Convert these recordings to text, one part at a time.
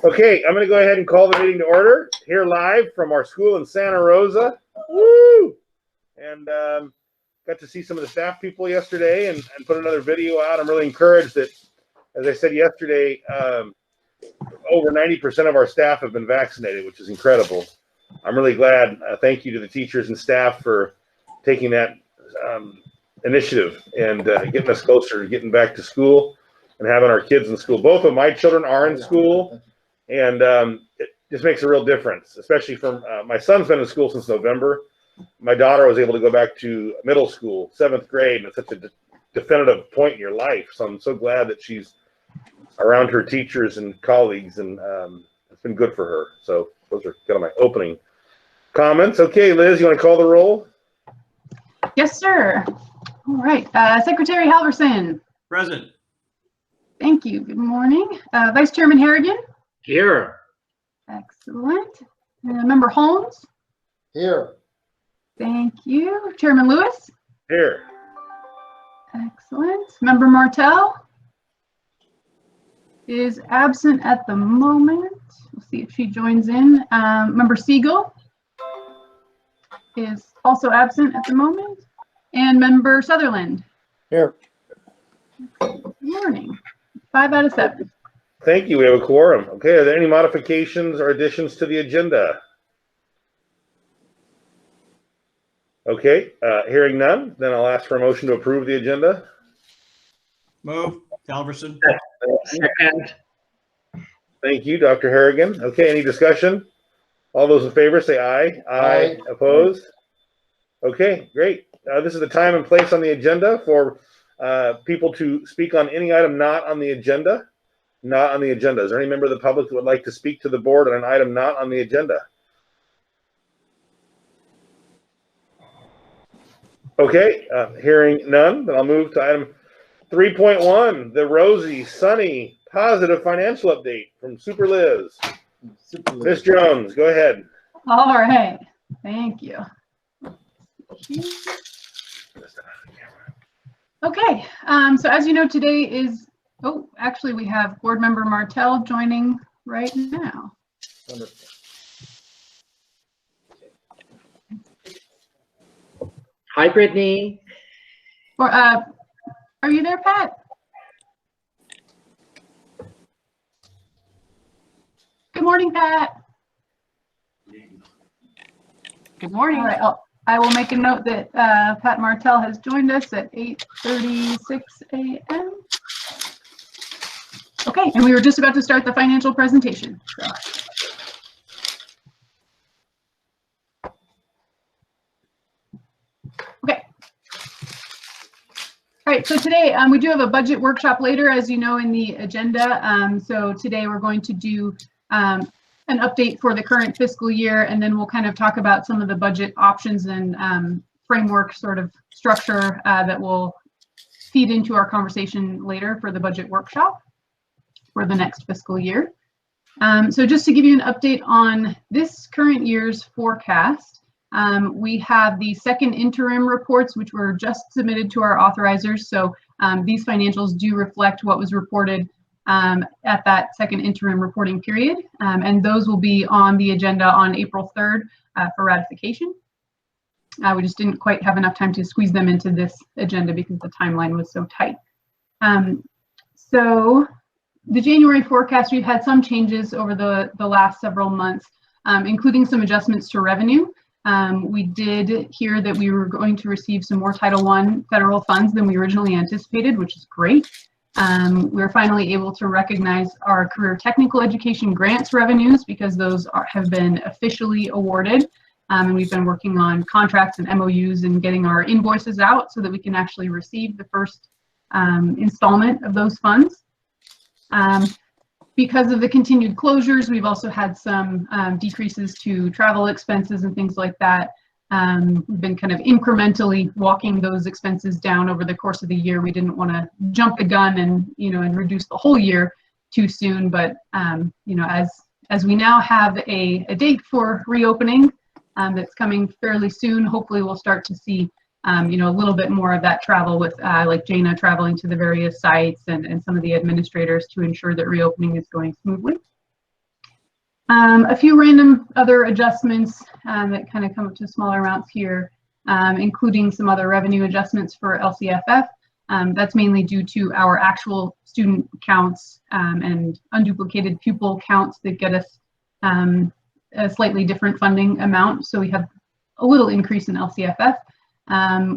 Okay, I'm going to go ahead and call the meeting to order here live from our school in Santa Rosa. Woo! And got to see some of the staff people yesterday and put another video out. I'm really encouraged that, as I said yesterday, over 90% of our staff have been vaccinated, which is incredible. I'm really glad. Thank you to the teachers and staff for taking that initiative and getting us closer to getting back to school and having our kids in school. Both of my children are in school, and it just makes a real difference, especially from my son's been in school since November. My daughter was able to go back to middle school, 7th grade, and it's such a definitive point in your life. So I'm so glad that she's around her teachers and colleagues, and it's been good for her. So those are kind of my opening comments. Okay, Liz, you want to call the roll? Yes, sir. All right. Secretary Halverson. Present. Thank you. Good morning. Vice Chairman Harrigan. Here. Excellent. Member Holmes. Here. Thank you. Chairman Lewis. Here. Excellent. Member Martell is absent at the moment. We'll see if she joins in. Member Siegel is also absent at the moment. And Member Sutherland. Here. Good morning. 5 out of 7. Thank you. We have a quorum. Okay, are there any modifications or additions to the agenda? Okay, hearing none, then I'll ask for a motion to approve the agenda. Move. Halverson. Second. Thank you, Dr. Harrigan. Okay, any discussion? All those in favor say aye. Aye. Opposed? Okay, great. This is the time and place on the agenda for people to speak on any item not on the agenda. Not on the agenda. Is there any member of the public who would like to speak to the board on an item not on the agenda? Okay, hearing none, then I'll move to item 3.1, the rosy, sunny, positive financial update from Super Liz. Ms. Jones, go ahead. All right. Thank you. Okay. So as you know, today is, oh, actually we have board member Martell joining right now. Wonderful. Hi, Brittany. Or, are you there, Pat? Good morning, Pat. Good morning. All right, I will make a note that Pat Martell has joined us at 8:36 a.m. Okay, and we were just about to start the financial presentation. So. Okay. All right, so today we do have a budget workshop later, as you know, in the agenda. So today we're going to do an update for the current fiscal year, and then we'll kind of talk about some of the budget options and framework sort of structure that will feed into our conversation later for the budget workshop for the next fiscal year. So just to give you an update on this current year's forecast, we have the second interim reports, which were just submitted to our authorizers. So these financials do reflect what was reported at that second interim reporting period. And those will be on the agenda on April 3rd for ratification. We just didn't quite have enough time to squeeze them into this agenda because the timeline was so tight. So the January forecast, we've had some changes over the last several months, including some adjustments to revenue. We did hear that we were going to receive some more Title I federal funds than we originally anticipated, which is great. We're finally able to recognize our career technical education grants revenues because those have been officially awarded. And we've been working on contracts and MOUs and getting our invoices out so that we can actually receive the first installment of those funds. Because of the continued closures, we've also had some decreases to travel expenses and things like that. We've been kind of incrementally walking those expenses down over the course of the year. We didn't want to jump the gun and reduce the whole year too soon. But as we now have a date for reopening that's coming fairly soon, hopefully we'll start to see a little bit more of that travel with like Jana traveling to the various sites and some of the administrators to ensure that reopening is going smoothly. A few random other adjustments that kind of come up to smaller amounts here, including some other revenue adjustments for LCFF. That's mainly due to our actual student counts and unduplicated pupil counts that get us a slightly different funding amount. So we have a little increase in LCFF.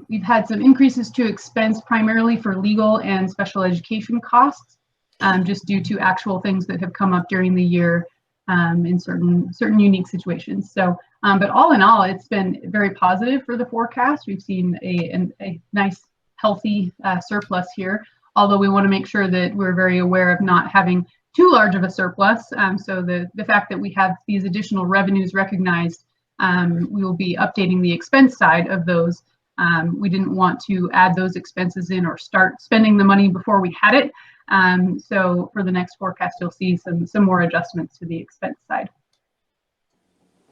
We've had some increases to expense primarily for legal and special education costs, just due to actual things that have come up during the year in certain unique situations. So, but all in all, it's been very positive for the forecast. We've seen a nice, healthy surplus here, although we want to make sure that we're very aware of not having too large of a surplus. So the fact that we have these additional revenues recognized, we will be updating the expense side of those. We didn't want to add those expenses in or start spending the money before we had it. So for the next forecast, you'll see some more adjustments to the expense side.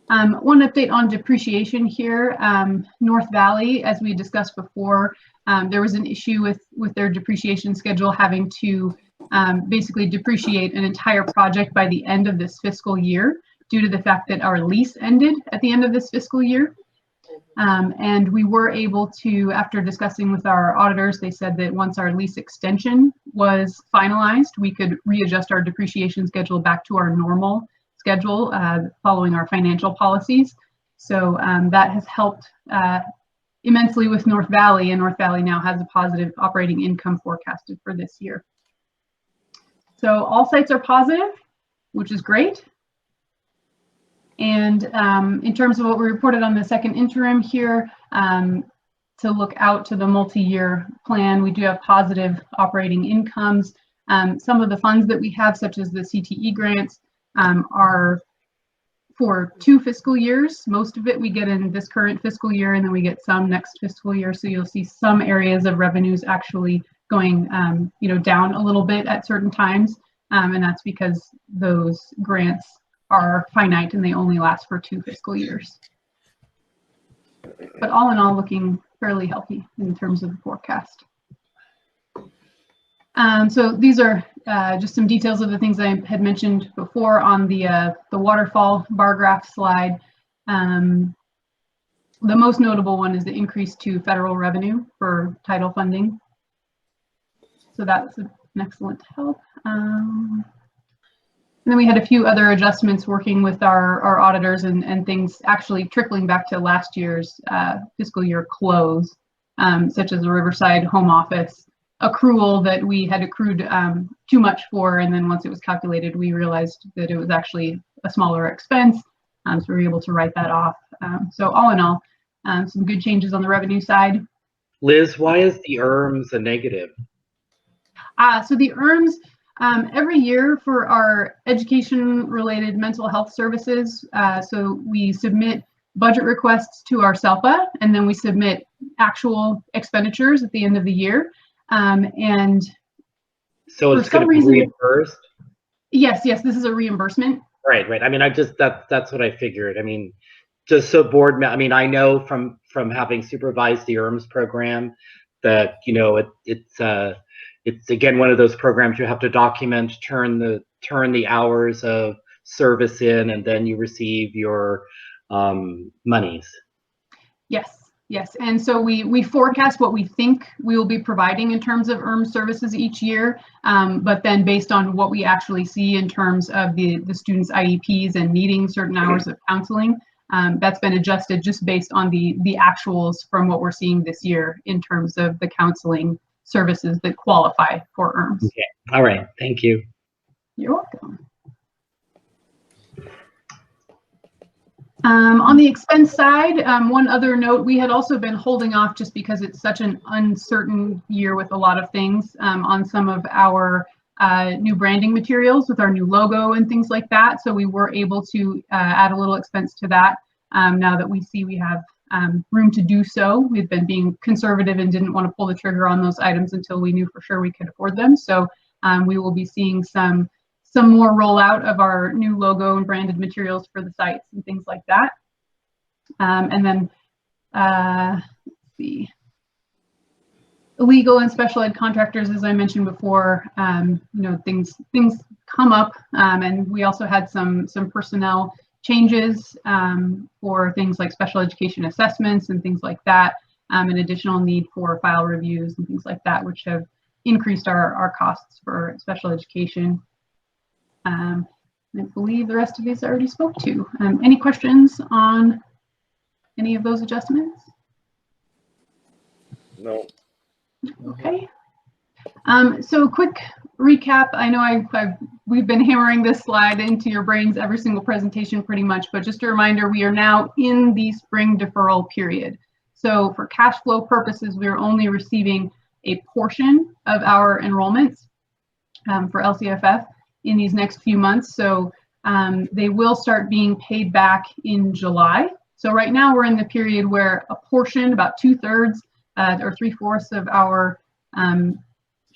One update on depreciation here. North Valley, as we discussed before, there was an issue with their depreciation schedule having to basically depreciate an entire project by the end of this fiscal year due to the fact that our lease ended at the end of this fiscal year. And we were able to, after discussing with our auditors, they said that once our lease extension was finalized, we could readjust our depreciation schedule back to our normal schedule following our financial policies. So that has helped immensely with North Valley, and North Valley now has a positive operating income forecasted for this year. So all sites are positive, which is great. And in terms of what we reported on the second interim here, to look out to the multi-year plan, we do have positive operating incomes. Some of the funds that we have, such as the CTE grants, are for 2 fiscal years. Most of it we get in this current fiscal year, and then we get some next fiscal year. So you'll see some areas of revenues actually going down a little bit at certain times. And that's because those grants are finite and they only last for 2 fiscal years. But all in all, looking fairly healthy in terms of the forecast. So these are just some details of the things I had mentioned before on the waterfall bar graph slide. The most notable one is the increase to federal revenue for title funding. So that's an excellent help. And then we had a few other adjustments working with our auditors and things actually trickling back to last year's fiscal year close, such as the Riverside home office accrual that we had accrued too much for, and then once it was calculated, we realized that it was actually a smaller expense, so we were able to write that off. So all in all, some good changes on the revenue side. Liz, why is the ERMS a negative? So the ERMS, every year for our education-related mental health services, so we submit budget requests to our SELPA, and then we submit actual expenditures at the end of the year. And so it's going to be reimbursed? Yes, this is a reimbursement. Right. I mean, that's what I figured. I mean, just so board, I mean, I know from having supervised the ERMS program that, it's again one of those programs you have to document, turn the hours of service in, and then you receive your monies. Yes, and so we forecast what we think we will be providing in terms of ERMS services each year, but then based on what we actually see in terms of the students' IEPs and needing certain hours of counseling, that's been adjusted just based on the actuals from what we're seeing this year in terms of the counseling services that qualify for ERMS. Okay. All right. Thank you. You're welcome. On the expense side, one other note, we had also been holding off just because it's such an uncertain year with a lot of things on some of our new branding materials with our new logo and things like that. So we were able to add a little expense to that now that we see we have room to do so. We've been being conservative and didn't want to pull the trigger on those items until we knew for sure we could afford them. So we will be seeing some more rollout of our new logo and branded materials for the sites and things like that. And then let's see, legal and special ed contractors, as I mentioned before, things come up, and we also had some personnel changes for things like special education assessments and things like that, an additional need for file reviews and things like that, which have increased our costs for special education. I believe the rest of these I already spoke to. Any questions on any of those adjustments? No. Okay. So quick recap. I know we've been hammering this slide into your brains every single presentation pretty much, but just a reminder, we are now in the spring deferral period. So for cash flow purposes, we are only receiving a portion of our enrollments for LCFF in these next few months. So they will start being paid back in July. So right now we're in the period where a portion, about 2/3 or 3/4 of our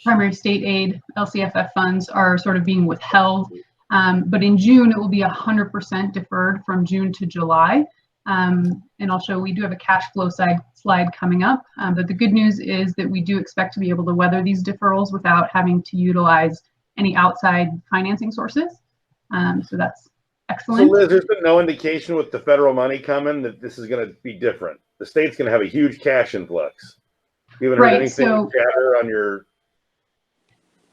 primary state aid LCFF funds are sort of being withheld. But in June, it will be 100% deferred from June to July. And I'll show, we do have a cash flow slide coming up. But the good news is that we do expect to be able to weather these deferrals without having to utilize any outside financing sources. So that's excellent. So Liz, there's been no indication with the federal money coming that this is going to be different. The state's going to have a huge cash influx. You haven't heard anything chatter on your...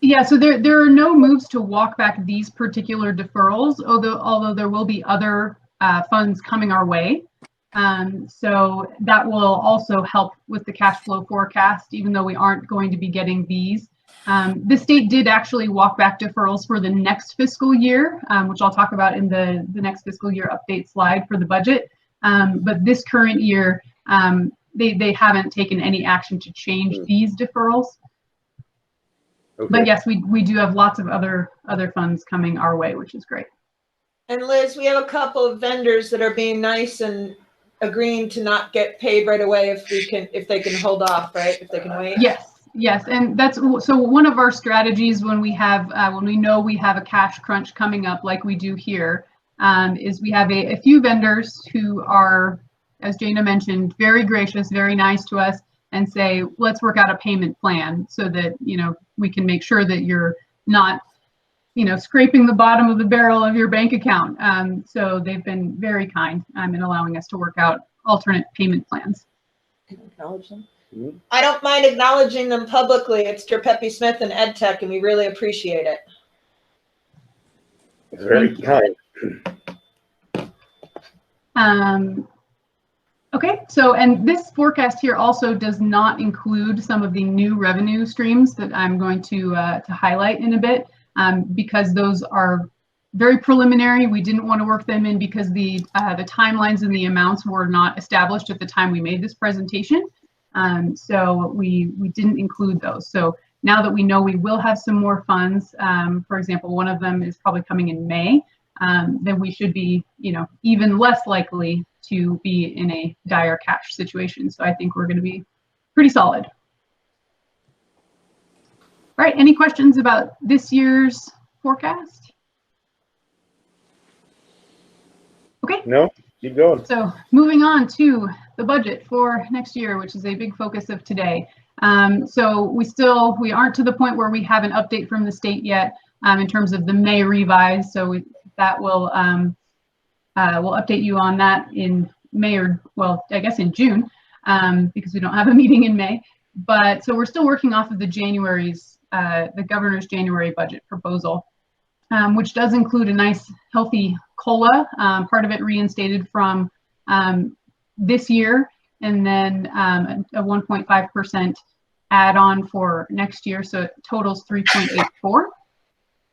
Yeah, so there are no moves to walk back these particular deferrals, although there will be other funds coming our way. So that will also help with the cash flow forecast, even though we aren't going to be getting these. The state did actually walk back deferrals for the next fiscal year, which I'll talk about in the next fiscal year update slide for the budget. But this current year, they haven't taken any action to change these deferrals. Okay. But yes, we do have lots of other funds coming our way, which is great. And Liz, we have a couple of vendors that are being nice and agreeing to not get paid right away if they can hold off, right? If they can wait. Yes, and that's so one of our strategies when we know we have a cash crunch coming up, like we do here, is we have a few vendors who are, as Jana mentioned, very gracious, very nice to us, and say, let's work out a payment plan so that, we can make sure that you're not, scraping the bottom of the barrel of your bank account. So they've been very kind in allowing us to work out alternate payment plans. Can I acknowledge them? Mm-hmm. I don't mind acknowledging them publicly. It's Peppy Smith and EdTech, and we really appreciate it. It's very kind. Okay, so, and this forecast here also does not include some of the new revenue streams that I'm going to highlight in a bit, because those are very preliminary. We didn't want to work them in because the timelines and the amounts were not established at the time we made this presentation. So we didn't include those. So now that we know we will have some more funds, for example, one of them is probably coming in May, then we should be, even less likely to be in a dire cash situation. So I think we're going to be pretty solid. All right, any questions about this year's forecast? Okay. No, keep going. So moving on to the budget for next year, which is a big focus of today. So we aren't to the point where we have an update from the state yet in terms of the May revise. So that will we'll update you on that in May, or well, I guess in June, because we don't have a meeting in May. But so we're still working off of the governor's January budget proposal, which does include a nice healthy COLA, part of it reinstated from this year, and then a 1.5% add-on for next year, so it totals 3.84.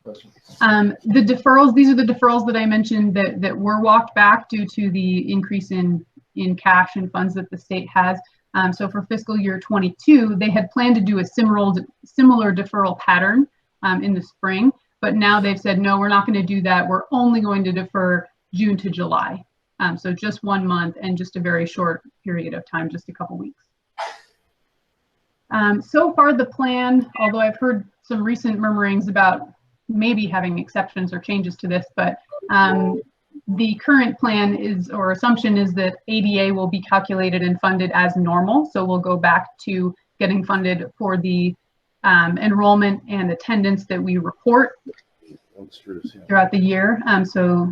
The deferrals, these are the deferrals that I mentioned that were walked back due to the increase in cash and funds that the state has. So for fiscal year 22, they had planned to do a similar deferral pattern in the spring, but now they've said, no, we're not going to do that. We're only going to defer June to July. So just 1 month and just a very short period of time, just a couple weeks. So far the plan, although I've heard some recent murmurings about maybe having exceptions or changes to this, but the current plan is, or assumption is, that ADA will be calculated and funded as normal. So we'll go back to getting funded for the enrollment and attendance that we report. throughout the year. So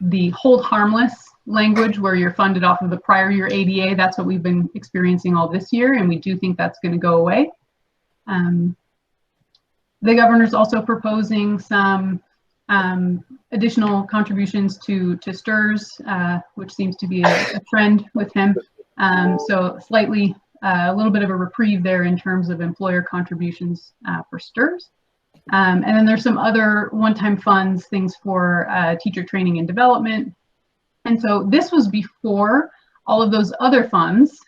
the hold harmless language where you're funded off of the prior year ADA, that's what we've been experiencing all this year, and we do think that's going to go away. The governor's also proposing some additional contributions to STRS, which seems to be a trend with him. So slightly, a little bit of a reprieve there in terms of employer contributions for STRS. And then there's some other one-time funds, things for teacher training and development. And so this was before all of those other funds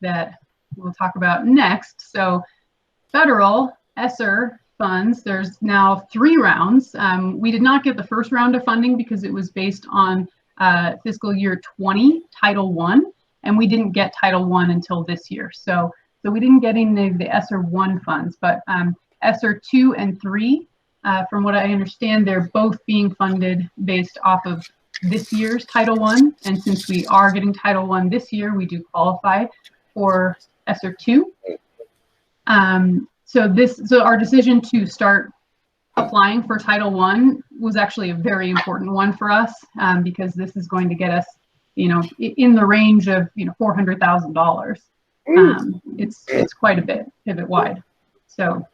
that we'll talk about next. So federal ESSER funds, there's now 3 rounds. We did not get the first round of funding because it was based on fiscal year 20 Title I, and we didn't get Title I until this year. So we didn't get any of the ESSER 1 funds, but ESSER 2 and 3, from what I understand, they're both being funded based off of this year's Title I. And since we are getting Title I this year, we do qualify for ESSER 2. So our decision to start applying for Title I was actually a very important one for us, because this is going to get us, in the range of, $400,000. It's quite a bit pivot wide. So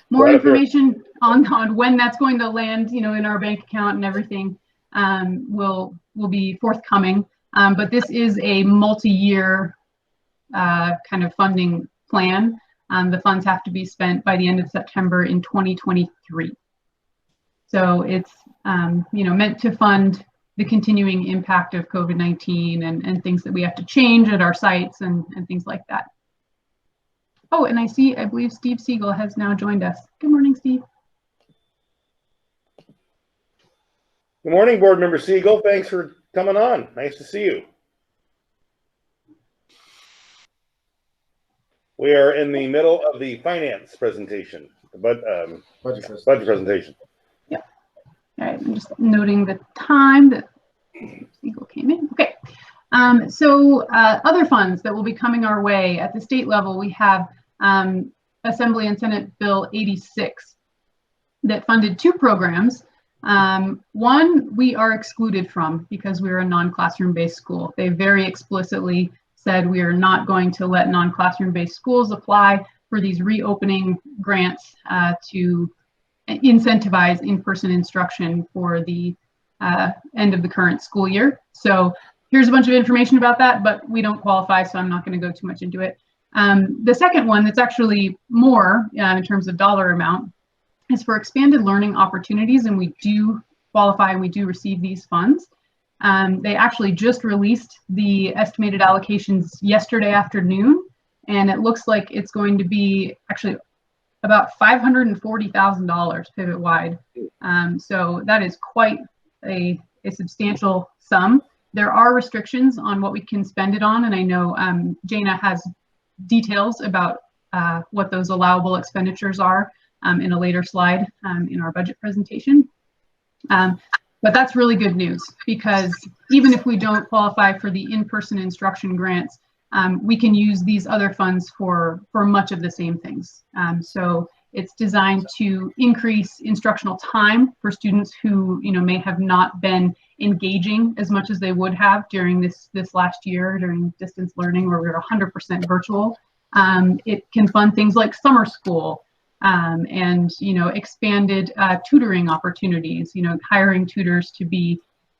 more information on when that's going to land, in our bank account and everything, will be forthcoming. But this is a multi-year kind of funding plan. The funds have to be spent by the end of September in 2023. So it's meant to fund the continuing impact of COVID-19 and things that we have to change at our sites and things like that. Oh, and I believe Steve Siegel has now joined us. Good morning, Steve. Good morning, Board Member Siegel. Thanks for coming on. Nice to see you. We are in the middle of the finance presentation, budget presentation. Yeah. All right, I'm just noting the time that Siegel came in. Okay. So other funds that will be coming our way at the state level, we have Assembly and Senate Bill 86 that funded 2 programs. One we are excluded from because we're a non-classroom based school. They very explicitly said we are not going to let non-classroom based schools apply for these reopening grants to incentivize in-person instruction for the end of the current school year. So here's a bunch of information about that, but we don't qualify, so I'm not going to go too much into it. The second one that's actually more in terms of dollar amount is for expanded learning opportunities, and we do qualify and we do receive these funds. They actually just released the estimated allocations yesterday afternoon, and it looks like it's going to be actually about $540,000 pivot wide. So that is quite a substantial sum. There are restrictions on what we can spend it on, and I know Jana has details about what those allowable expenditures are in a later slide in our budget presentation. But that's really good news, because even if we don't qualify for the in-person instruction grants, we can use these other funds for much of the same things. So it's designed to increase instructional time for students who may have not been engaging as much as they would have during this last year during distance learning, where we were 100% virtual. It can fund things like summer school. And expanded tutoring opportunities, hiring tutors to be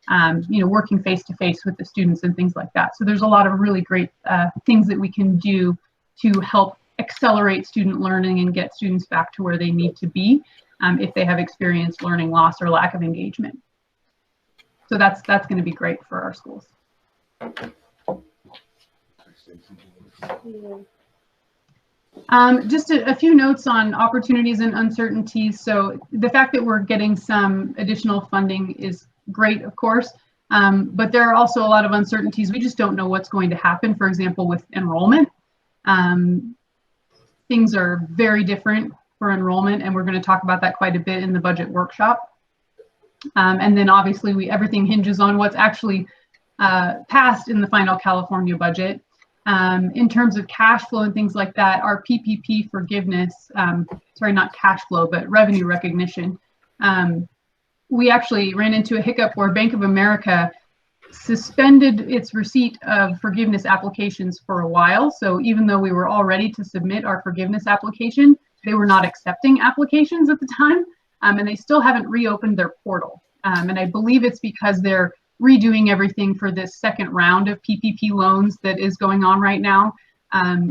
working face-to-face with the students and things like that. So there's a lot of really great things that we can do to help accelerate student learning and get students back to where they need to be if they have experienced learning loss or lack of engagement. So that's going to be great for our schools. Just a few notes on opportunities and uncertainties. So the fact that we're getting some additional funding is great, of course, but there are also a lot of uncertainties. We just don't know what's going to happen, for example, with enrollment. Things are very different for enrollment, and we're going to talk about that quite a bit in the budget workshop. And then obviously everything hinges on what's actually passed in the final California budget. In terms of cash flow and things like that, our PPP forgiveness, sorry, not cash flow, but revenue recognition, we actually ran into a hiccup where Bank of America suspended its receipt of forgiveness applications for a while. So even though we were all ready to submit our forgiveness application, they were not accepting applications at the time, and they still haven't reopened their portal. And I believe it's because they're redoing everything for this second round of PPP loans that is going on right now.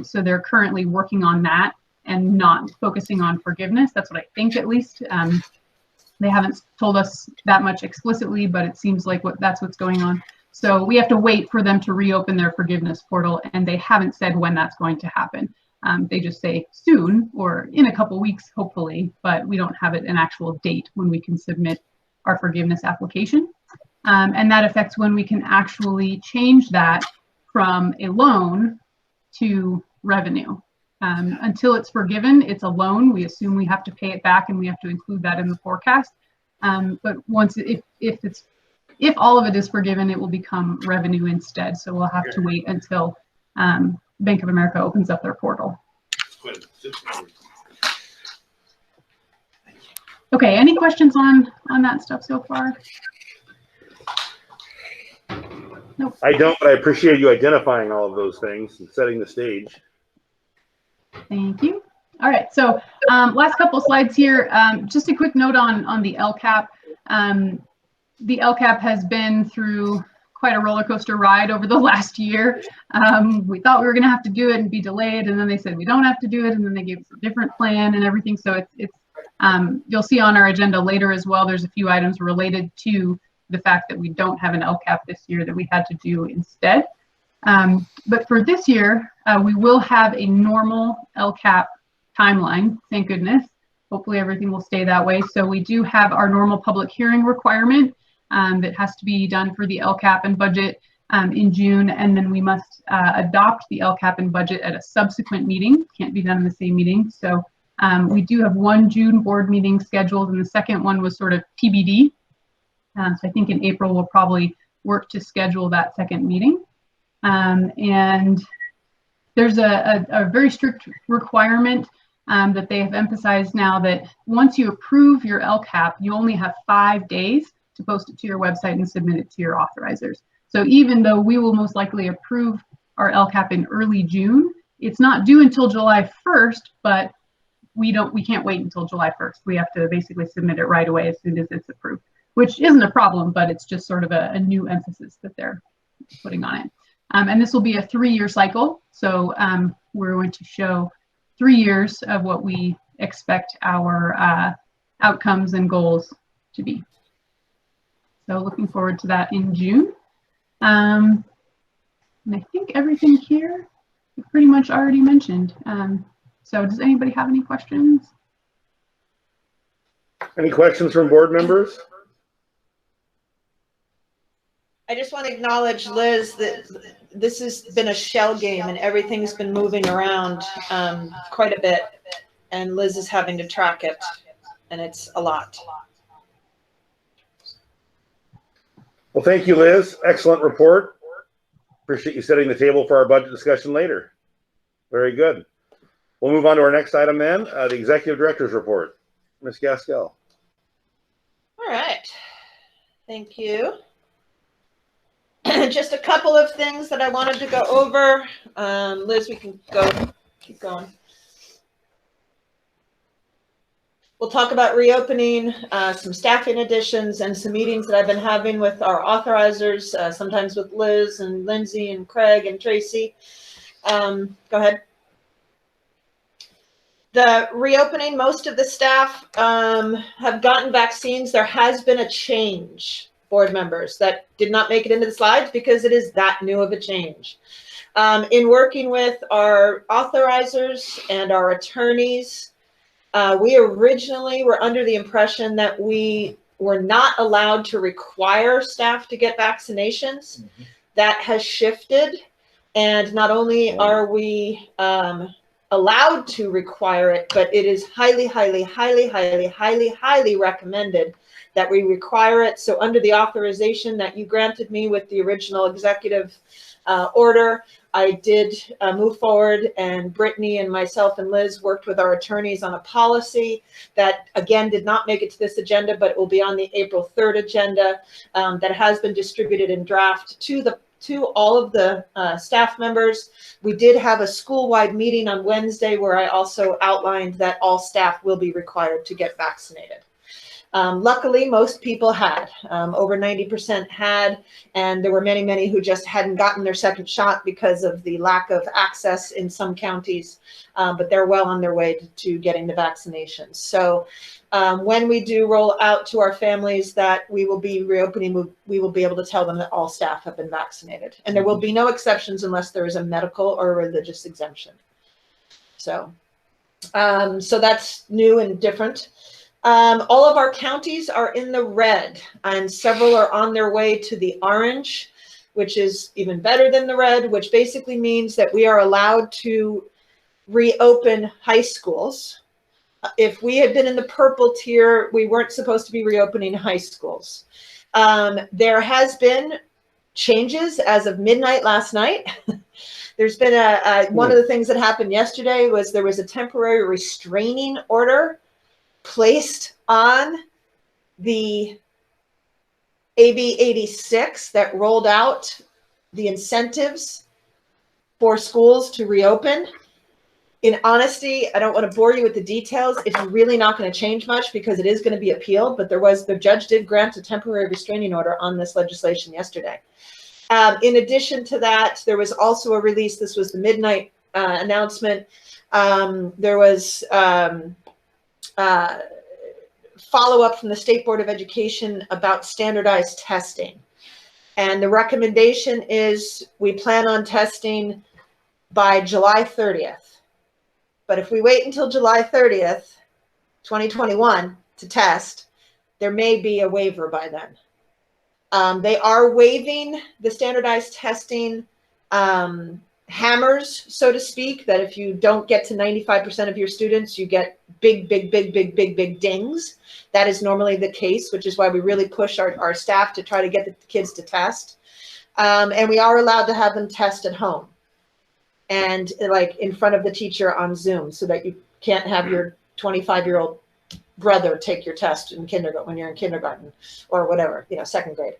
So they're currently working on that and not focusing on forgiveness. That's what I think, at least. They haven't told us that much explicitly, but it seems like that's what's going on. So we have to wait for them to reopen their forgiveness portal, and they haven't said when that's going to happen. They just say soon or in a couple weeks, hopefully, but we don't have an actual date when we can submit our forgiveness application. And that affects when we can actually change that from a loan to revenue. Until it's forgiven, it's a loan. We assume we have to pay it back, and we have to include that in the forecast. But once, if all of it is forgiven, it will become revenue instead. So we'll have to wait until Bank of America opens up their portal. Okay, any questions on that stuff so far? Nope. I don't, but I appreciate you identifying all of those things and setting the stage. Thank you. All right, so last couple slides here. Just a quick note on the LCAP. The LCAP has been through quite a roller coaster ride over the last year. We thought we were going to have to do it and be delayed, and then they said we don't have to do it, and then they gave us a different plan and everything. So it's you'll see on our agenda later as well, there's a few items related to the fact that we don't have an LCAP this year that we had to do instead. But for this year, we will have a normal LCAP timeline, thank goodness. Hopefully everything will stay that way. So we do have our normal public hearing requirement that has to be done for the LCAP and budget in June, and then we must adopt the LCAP and budget at a subsequent meeting. Can't be done in the same meeting. So we do have one June board meeting scheduled, and the second one was sort of TBD. So I think in April we'll probably work to schedule that second meeting. And there's a very strict requirement that they have emphasized now, that once you approve your LCAP, you only have 5 days to post it to your website and submit it to your authorizers. So even though we will most likely approve our LCAP in early June, it's not due until July 1st, but we can't wait until July 1st. We have to basically submit it right away as soon as it's approved, which isn't a problem, but it's just sort of a new emphasis that they're putting on it. And this will be a 3-year cycle. So we're going to show 3 years of what we expect our outcomes and goals to be. So looking forward to that in June. And I think everything here we pretty much already mentioned. So does anybody have any questions? Any questions from board members? I just want to acknowledge, Liz, that this has been a shell game and everything's been moving around quite a bit, and Liz is having to track it, and it's a lot. Well, thank you, Liz. Excellent report. Appreciate you setting the table for our budget discussion later. Very good. We'll move on to our next item then, the Executive Director's Report. Ms. Gaskell. All right. Thank you. Just a couple of things that I wanted to go over. Liz, we can keep going. We'll talk about reopening, some staffing additions, and some meetings that I've been having with our authorizers, sometimes with Liz and Lindsay and Craig and Tracy. Go ahead. The reopening, most of the staff have gotten vaccines. There has been a change, board members, that did not make it into the slides because it is that new of a change. In working with our authorizers and our attorneys, we originally were under the impression that we were not allowed to require staff to get vaccinations. Mm-hmm. That has shifted, and not only are we allowed to require it, but it is highly, highly, highly, highly, highly, highly recommended that we require it. So under the authorization that you granted me with the original executive order, I did move forward, and Brittany and myself and Liz worked with our attorneys on a policy that, again, did not make it to this agenda, but it will be on the April 3rd agenda, that has been distributed in draft to all of the staff members. We did have a school-wide meeting on Wednesday where I also outlined that all staff will be required to get vaccinated. Luckily, most people had, over 90% had, and there were many, many who just hadn't gotten their second shot because of the lack of access in some counties, but they're well on their way to getting the vaccinations. So when we do roll out to our families that we will be reopening, we will be able to tell them that all staff have been vaccinated. And there will be no exceptions unless there is a medical or a religious exemption. So, so that's new and different. All of our counties are in the red, and several are on their way to the orange, which is even better than the red, which basically means that we are allowed to reopen high schools. If we had been in the purple tier, we weren't supposed to be reopening high schools. There has been changes as of midnight last night. There's been one of the things that happened yesterday was there was a temporary restraining order placed on the AB 86 that rolled out the incentives for schools to reopen. In honesty, I don't want to bore you with the details. It's really not going to change much because it is going to be appealed, but the judge did grant a temporary restraining order on this legislation yesterday. In addition to that, there was also a release. This was the midnight announcement. There was follow-up from the State Board of Education about standardized testing. And the recommendation is we plan on testing by July 30th. But if we wait until July 30th, 2021 to test, there may be a waiver by then. They are waiving the standardized testing hammers, so to speak, that if you don't get to 95% of your students, you get big dings. That is normally the case, which is why we really push our staff to try to get the kids to test. And we are allowed to have them test at home and like in front of the teacher on Zoom, so that you can't have your 25-year-old brother take your test in kindergarten when you're in kindergarten or whatever, second grade.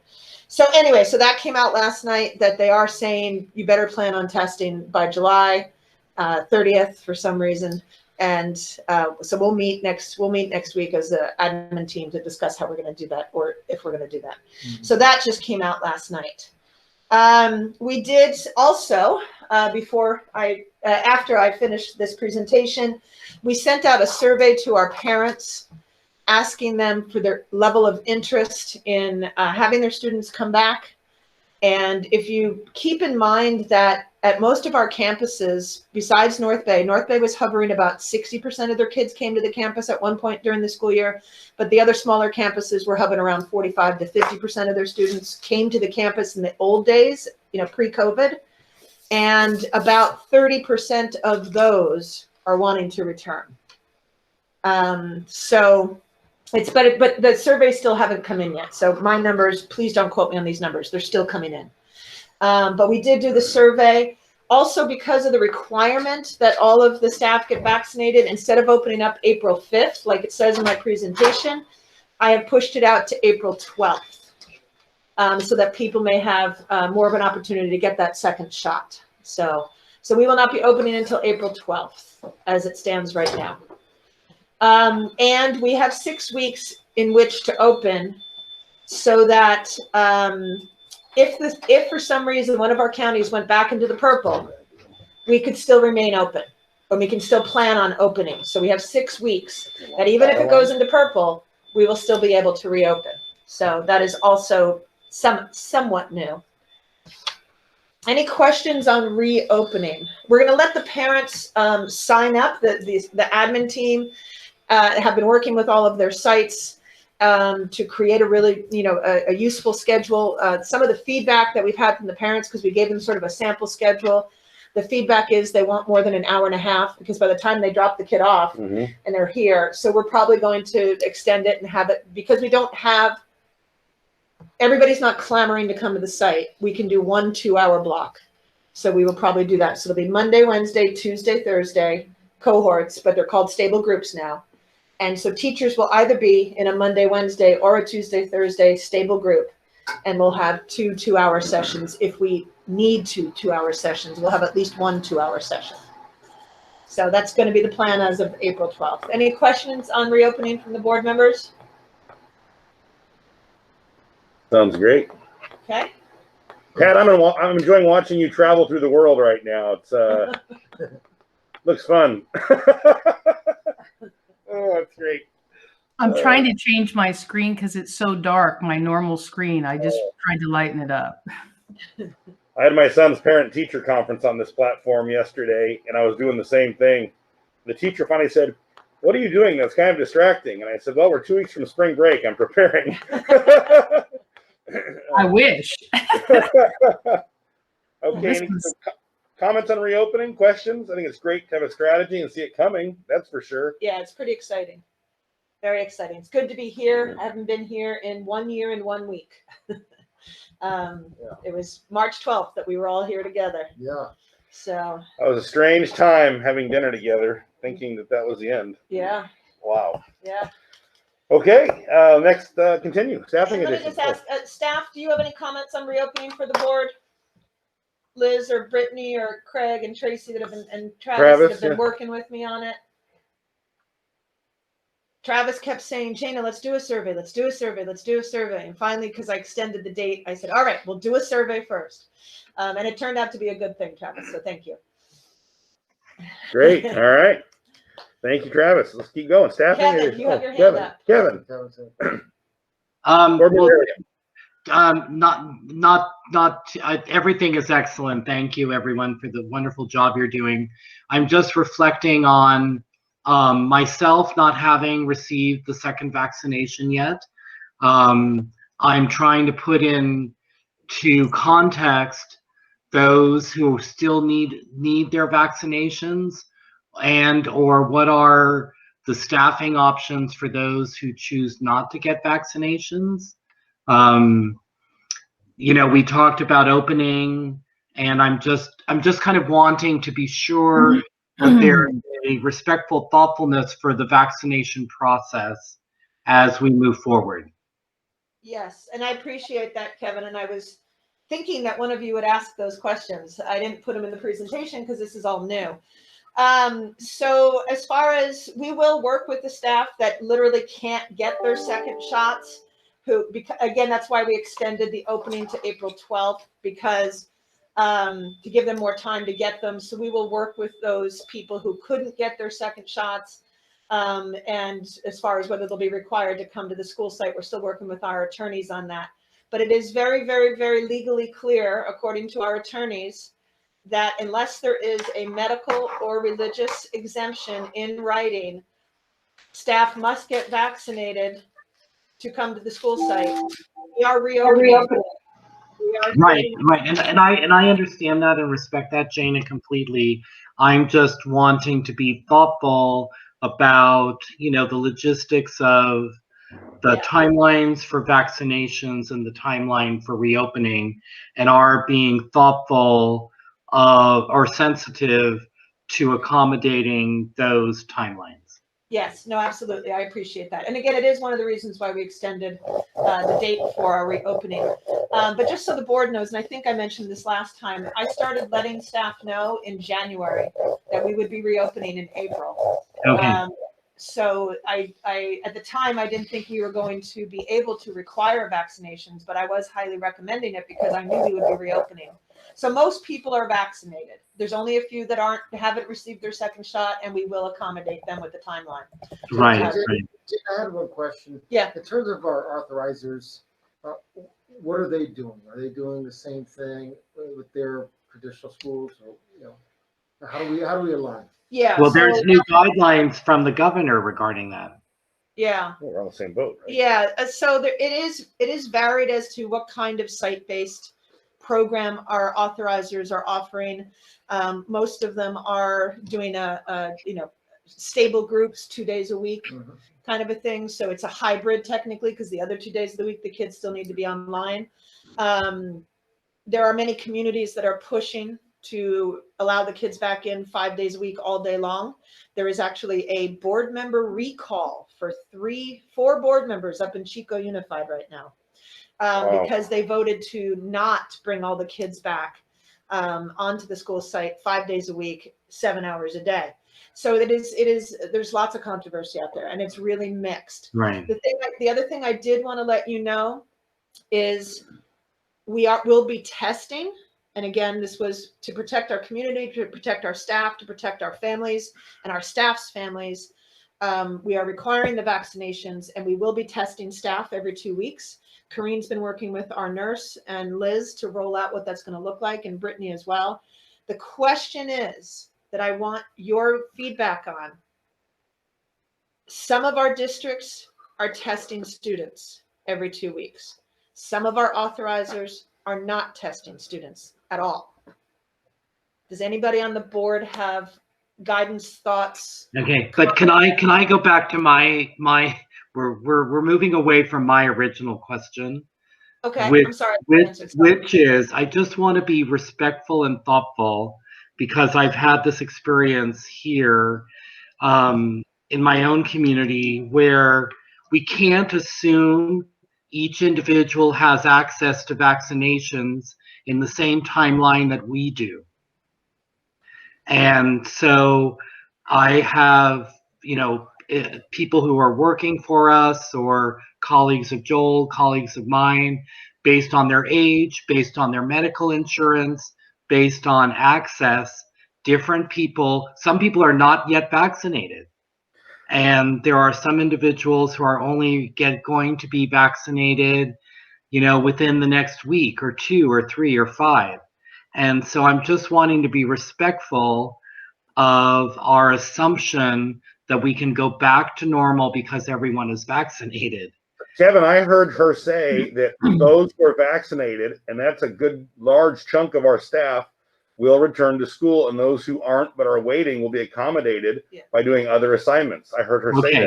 So anyway, so that came out last night that they are saying you better plan on testing by July 30th for some reason. And so we'll meet next week as an admin team to discuss how we're going to do that, or if we're going to do that. Mm-hmm. So that just came out last night. We did also, after I finished this presentation, we sent out a survey to our parents asking them for their level of interest in having their students come back. And if you keep in mind that at most of our campuses, besides North Bay was hovering about 60% of their kids came to the campus at one point during the school year, but the other smaller campuses were hovering around 45 to 50% of their students came to the campus in the old days, pre-COVID, and about 30% of those are wanting to return. So but the surveys still haven't come in yet. So my numbers, please don't quote me on these numbers. They're still coming in. But we did do the survey. Also, because of the requirement that all of the staff get vaccinated, instead of opening up April 5th, like it says in my presentation, I have pushed it out to April 12th so that people may have more of an opportunity to get that second shot. So we will not be opening until April 12th as it stands right now. And we have 6 weeks in which to open so that if for some reason one of our counties went back into the purple, we could still remain open, or we can still plan on opening. So we have 6 weeks that even if it goes into purple, we will still be able to reopen. So that is also somewhat new. Any questions on reopening? We're going to let the parents sign up. The admin team have been working with all of their sites to create a really, a useful schedule. Some of the feedback that we've had from the parents, because we gave them sort of a sample schedule, the feedback is they want more than an hour and a half, because by the time they drop the kid off and they're here. So we're probably going to extend it and have it, because we don't have, everybody's not clamoring to come to the site. We can do 1 2-hour block. So we will probably do that. So it'll be Monday, Wednesday, Tuesday, Thursday cohorts, but they're called stable groups now. And so teachers will either be in a Monday, Wednesday, or a Tuesday, Thursday stable group. And we'll have 2 2-hour sessions. If we need 2 2-hour sessions, we'll have at least 1 2-hour session. So that's going to be the plan as of April 12th. Any questions on reopening from the board members? Sounds great. Okay. Pat, I'm enjoying watching you travel through the world right now. It's looks fun. Oh, that's great. I'm trying to change my screen because it's so dark, my normal screen. I just tried to lighten it up. I had my son's parent-teacher conference on this platform yesterday, and I was doing the same thing. The teacher finally said, "What are you doing that's kind of distracting?" And I said, "Well, we're 2 weeks from spring break. I'm preparing." I wish. Okay, any comments on reopening, questions? I think it's great to have a strategy and see it coming. That's for sure. Yeah, it's pretty exciting. Very exciting. It's good to be here. I haven't been here in 1 year and 1 week. It was March 12th that we were all here together. Yeah. So That was a strange time having dinner together, thinking that that was the end. yeah, Wow. yeah. Okay, next, continue. Staffing Let me additions. just ask, staff, do you have any comments on reopening for the board? Liz or Brittany or Craig and Tracy that have been, and Travis that have been working with me on it. Travis kept saying, "Jana, let's do a survey. Let's do a survey. Let's do a survey." And finally, because I extended the date, I said, "All right, we'll do a survey first." And it turned out to be a good thing, Travis. So thank you. Great. All right. Thank you, Travis. Let's keep going. Staffing. Kevin, you have your hand up. Kevin. Everything is excellent. Thank you, everyone, for the wonderful job you're doing. I'm just reflecting on myself not having received the second vaccination yet. I'm trying to put into context those who still need their vaccinations, and or what are the staffing options for those who choose not to get vaccinations. You know, we talked about opening, and I'm just kind of wanting to be sure that there is a respectful thoughtfulness for the vaccination process as we move forward. Yes, and I appreciate that, Kevin. And I was thinking that one of you would ask those questions. I didn't put them in the presentation because this is all new. So as far as, we will work with the staff that literally can't get their second shots, who, again, that's why we extended the opening to April 12th, because to give them more time to get them. So we will work with those people who couldn't get their second shots. And as far as whether they'll be required to come to the school site, we're still working with our attorneys on that. But it is very, very, very legally clear, according to our attorneys, that unless there is a medical or religious exemption in writing, staff must get vaccinated to come to the school site. We are reopening. Right. And I understand that and respect that, Jana, completely. I'm just wanting to be thoughtful about, you know, the logistics of the timelines for vaccinations and the timeline for reopening, and are being thoughtful or sensitive to accommodating those timelines. Yes, no, absolutely. I appreciate that. And again, it is one of the reasons why we extended the date for our reopening. But just so the board knows, and I think I mentioned this last time, I started letting staff know in January that we would be reopening in April. Okay. So I at the time, I didn't think we were going to be able to require vaccinations, but I was highly recommending it because I knew we would be reopening. So most people are vaccinated. There's only a few that haven't received their second shot, and we will accommodate them with the timeline. Right. I had one question. Yeah. In terms of our authorizers, what are they doing? Are they doing the same thing with their traditional schools, or, you know, how do we align? Yeah. Well, there's new guidelines from the governor regarding that. Yeah. Well, we're on the same boat, right? Yeah. So it is varied as to what kind of site-based program our authorizers are offering. Most of them are doing a stable groups 2 days a week kind of a thing. So it's a hybrid technically, because the other 2 days of the week, the kids still need to be online. There are many communities that are pushing to allow the kids back in 5 days a week, all day long. There is actually a board member recall for 4 board members up in Chico Unified right now. Wow. Because they voted to not bring all the kids back onto the school site 5 days a week, 7 hours a day. So there's lots of controversy out there, and it's really mixed. Right. The other thing I did want to let you know is we'll be testing. And again, this was to protect our community, to protect our staff, to protect our families and our staff's families. We are requiring the vaccinations, and we will be testing staff every 2 weeks. Kareen's been working with our nurse and Liz to roll out what that's going to look like, and Brittany as well. The question is that I want your feedback on. Some of our districts are testing students every 2 weeks. Some of our authorizers are not testing students at all. Does anybody on the board have guidance, thoughts? Okay, but can I go back to my we're moving away from my original question. Okay, Which, I'm sorry. which is, I just want to be respectful and thoughtful, because I've had this experience here in my own community where we can't assume each individual has access to vaccinations in the same timeline that we do. And so I have, people who are working for us, or colleagues of Joel, colleagues of mine, based on their age, based on their medical insurance, based on access, different people, some people are not yet vaccinated. And there are some individuals who are only going to be vaccinated, within the next week or 2 or 3 or 5. And so I'm just wanting to be respectful of our assumption that we can go back to normal because everyone is vaccinated. Kevin, I heard her say that those who are vaccinated, and that's a good large chunk of our staff, will return to school, and those who aren't but are waiting will be accommodated by doing other assignments. I heard her say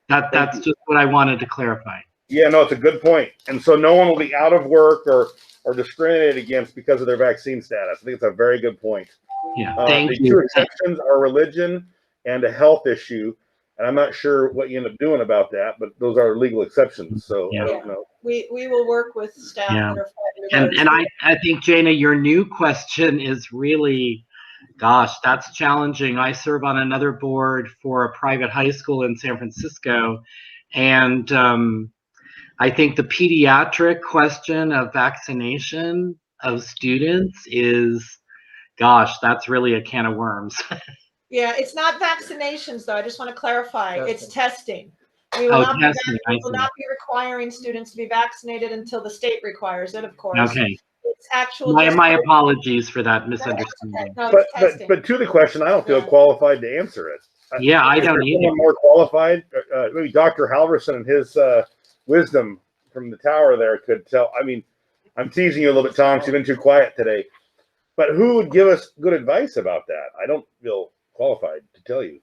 that. That's just what I wanted to clarify. Yeah, no, it's a good point. And so no one will be out of work or discriminated against because of their vaccine status. I think it's a very good point. Yeah, thank the you. 2 exceptions are religion and a health issue. And I'm not sure what you end up doing about that, but those are legal exceptions. So I don't know. We will work with staff that are fighting. And I think, Jana, your new question is really, gosh, that's challenging. I serve on another board for a private high school in San Francisco. And I think the pediatric question of vaccination of students is, gosh, that's really a can of worms. Yeah, it's not vaccinations, though. I just want to clarify. It's testing. We Oh, will not testing, we will not be requiring students to be vaccinated until the state requires it, of course. Okay. It's actual. My apologies for that misunderstanding. No, it's testing. But to the question, I don't feel qualified to answer it. Yeah, I don't either. Someone more qualified, maybe Dr. Halverson and his wisdom from the tower there could tell. I mean, I'm teasing you a little bit, Tom, because you've been too quiet today. But who would give us good advice about that? I don't feel qualified to tell you.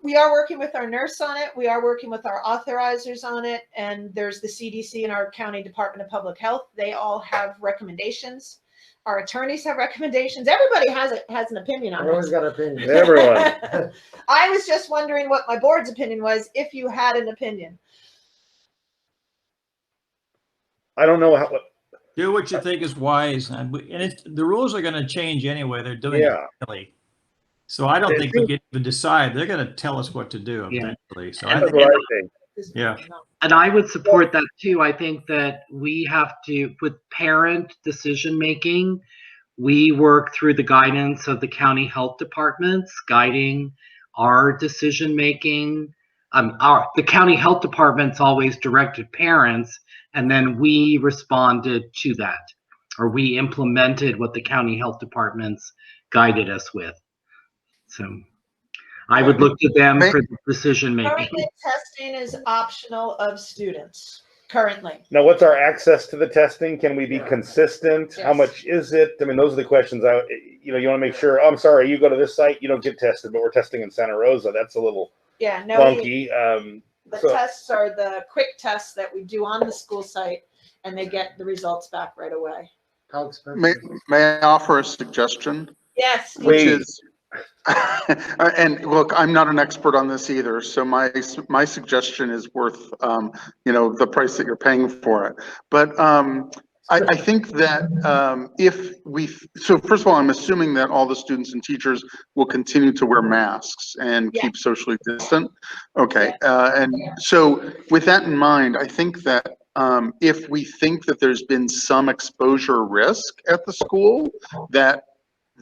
We are working with our nurse on it. We are working with our authorizers on it. And there's the CDC and our County Department of Public Health. They all have recommendations. Our attorneys have recommendations. Everybody has an opinion on it. Everyone's got an opinion. Everyone. I was just wondering what my board's opinion was, if you had an opinion. I don't know how. Do what you think is wise, and the rules are going to change anyway. They're doing it early. So I don't think we get to decide. They're going to tell us what to do eventually. So That's what I think. Yeah. And I would support that too. I think that we have to, with parent decision making, we work through the guidance of the county health departments guiding our decision making. The county health departments always directed parents, and then we responded to that, or we implemented what the county health departments guided us with. So I would look to them for the decision making. Currently, testing is optional of students. Currently. Now, what's our access to the testing? Can we be consistent? Yes. How much is it? I mean, those are the questions. You want to make sure. Oh, I'm sorry, you go to this site, you don't get tested, but we're testing in Santa Rosa. That's a little funky. The tests are the quick tests that we do on the school site, and they get the results back right away. How expensive? May I offer a suggestion? Yes. Please. Which is, and look, I'm not an expert on this either, so my suggestion is worth, the price that you're paying for it. But I think that so first of all, I'm assuming that all the students and teachers will continue to wear masks and keep socially distant. Okay, and so with that in mind, I think that if we think that there's been some exposure risk at the school, that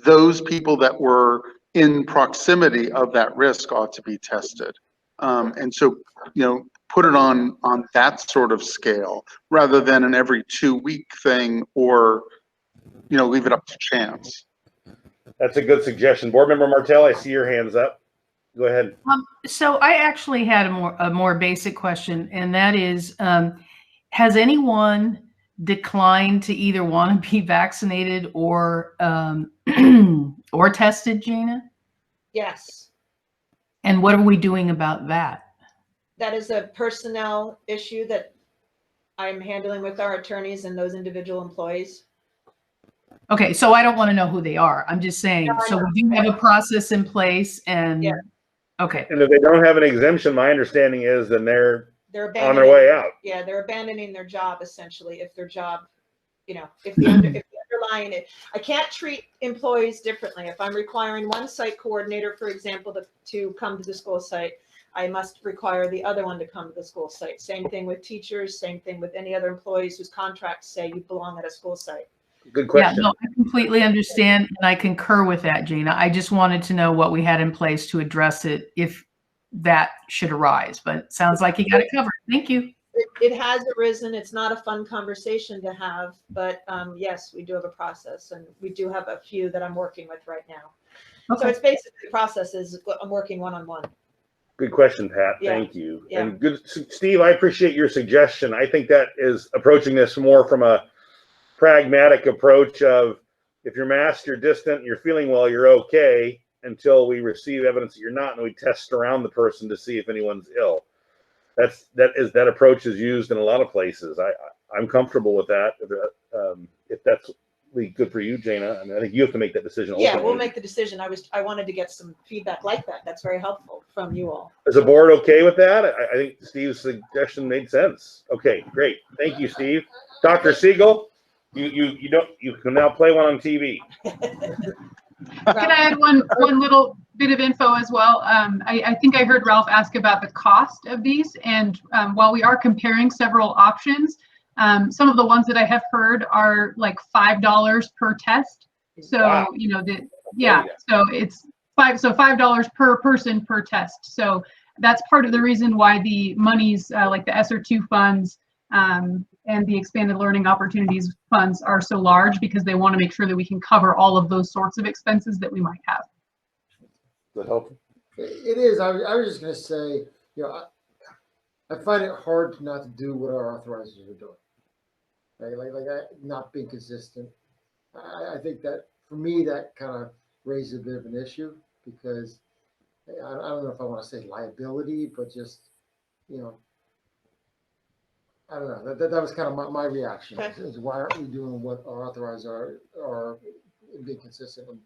those people that were in proximity of that risk ought to be tested. And so, put it on that sort of scale rather than an every 2-week thing, or, leave it up to chance. That's a good suggestion. Board Member Martell, I see your hands up. Go ahead. So I actually had a more basic question, and that is, has anyone declined to either want to be vaccinated or or tested, Gina? Yes. And what are we doing about that? That is a personnel issue that I'm handling with our attorneys and those individual employees. Okay, so I don't want to know who they are. I'm just saying, No, so we do have a process in place, and okay. And if they don't have an exemption, my understanding is then they're on their way out. Yeah, they're abandoning their job essentially if their job, if the underlying it. I can't treat employees differently. If I'm requiring one site coordinator, for example, to come to the school site, I must require the other one to come to the school site. Same thing with teachers, same thing with any other employees whose contracts say you belong at a school site. Good question. Yeah, no, I completely understand, and I concur with that, Gina. I just wanted to know what we had in place to address it if that should arise, but it sounds like you got it covered. Thank you. It has arisen. It's not a fun conversation to have, but yes, we do have a process, and we do have a few that I'm working with right now. Okay. So it's basically the process is I'm working one-on-one. Good question, Pat. Yeah. Thank you. Yeah. And good, Steve, I appreciate your suggestion. I think that is approaching this more from a pragmatic approach of if you're masked, you're distant, you're feeling well, you're okay until we receive evidence that you're not, and we test around the person to see if anyone's ill. That approach is used in a lot of places. I'm comfortable with that. If that's good for you, Jana, I mean, I think you have to make that decision. Yeah, ultimately. we'll make the decision. I wanted to get some feedback like that. That's very helpful from you all. Is the board okay with that? I think Steve's suggestion made sense. Okay, great. Thank you, Steve. Dr. Siegel, you can now play one on TV. Can I add one little bit of info as well? I think I heard Ralph ask about the cost of these, and while we are comparing several options, some of the ones that I have heard are like $5 per test. So wow. So it's $5 per person per test. So that's part of the reason why the monies like the ESSER II funds and the expanded learning opportunities funds are so large, because they want to make sure that we can cover all of those sorts of expenses that we might have. Does that help? It is. I was just going to say, I find it hard not to do what our authorizers are doing. Right? Like not being consistent. I think that for me, that kind of raises a bit of an issue, because I don't know if I want to say liability, but just, I don't know. That was kind of my reaction. Is why aren't we doing what our authorizers are being consistent? And,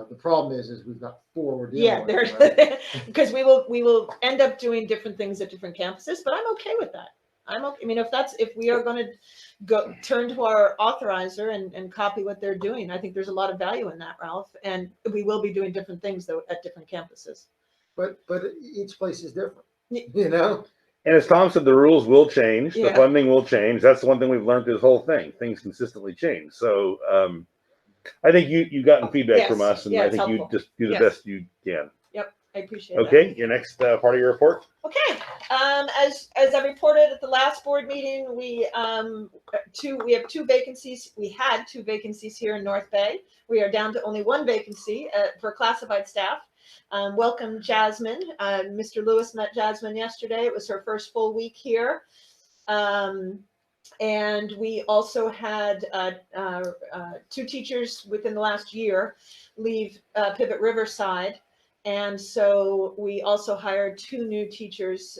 the problem is we've got 4 we're dealing with. Right? Because we will end up doing different things at different campuses, but I'm okay with that. I'm okay. I mean, if we are going to go turn to our authorizer and copy what they're doing, I think there's a lot of value in that, Ralph. And we will be doing different things though at different campuses. But each place is different, And as Tom said, the rules will change. Yeah. The funding will change. That's the one thing we've learned through this whole thing. Things consistently change. So I think you've gotten feedback from us, and I think you just do the best you can. Yep, I appreciate it. Okay, your next part of your report. Okay, as I reported at the last board meeting, we have 2 vacancies. We had 2 vacancies here in North Bay. We are down to only 1 vacancy for classified staff. Welcome, Jasmine. Mr. Lewis met Jasmine yesterday. It was her first full week here. And we also had 2 teachers within the last year leave Pivot Riverside. And so we also hired 2 new teachers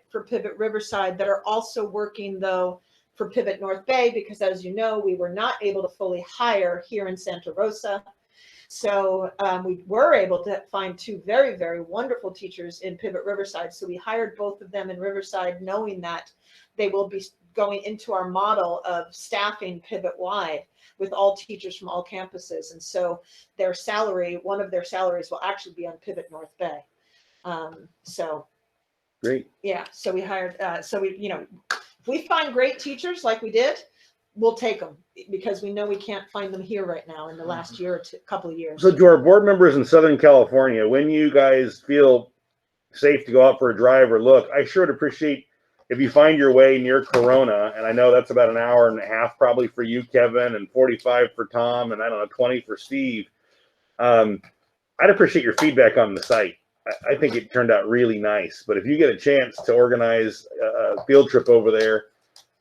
for Pivot Riverside that are also working, though, for Pivot North Bay, because as you know, we were not able to fully hire here in Santa Rosa. So we were able to find 2 very, very wonderful teachers in Pivot Riverside. So we hired both of them in Riverside, knowing that they will be going into our model of staffing Pivot wide with all teachers from all campuses. And so their salary, one of their salaries will actually be on Pivot North Bay. So great. Yeah. So we hired, so we, if we find great teachers like we did, we'll take them because we know we can't find them here right now in the last year or couple of years. So to our board members in Southern California, when you guys feel safe to go out for a drive or look, I sure would appreciate if you find your way near Corona, and I know that's about an hour and a half probably for you, Kevin, and 45 for Tom, and I don't know, 20 for Steve. I'd appreciate your feedback on the site. I think it turned out really nice, but if you get a chance to organize a field trip over there,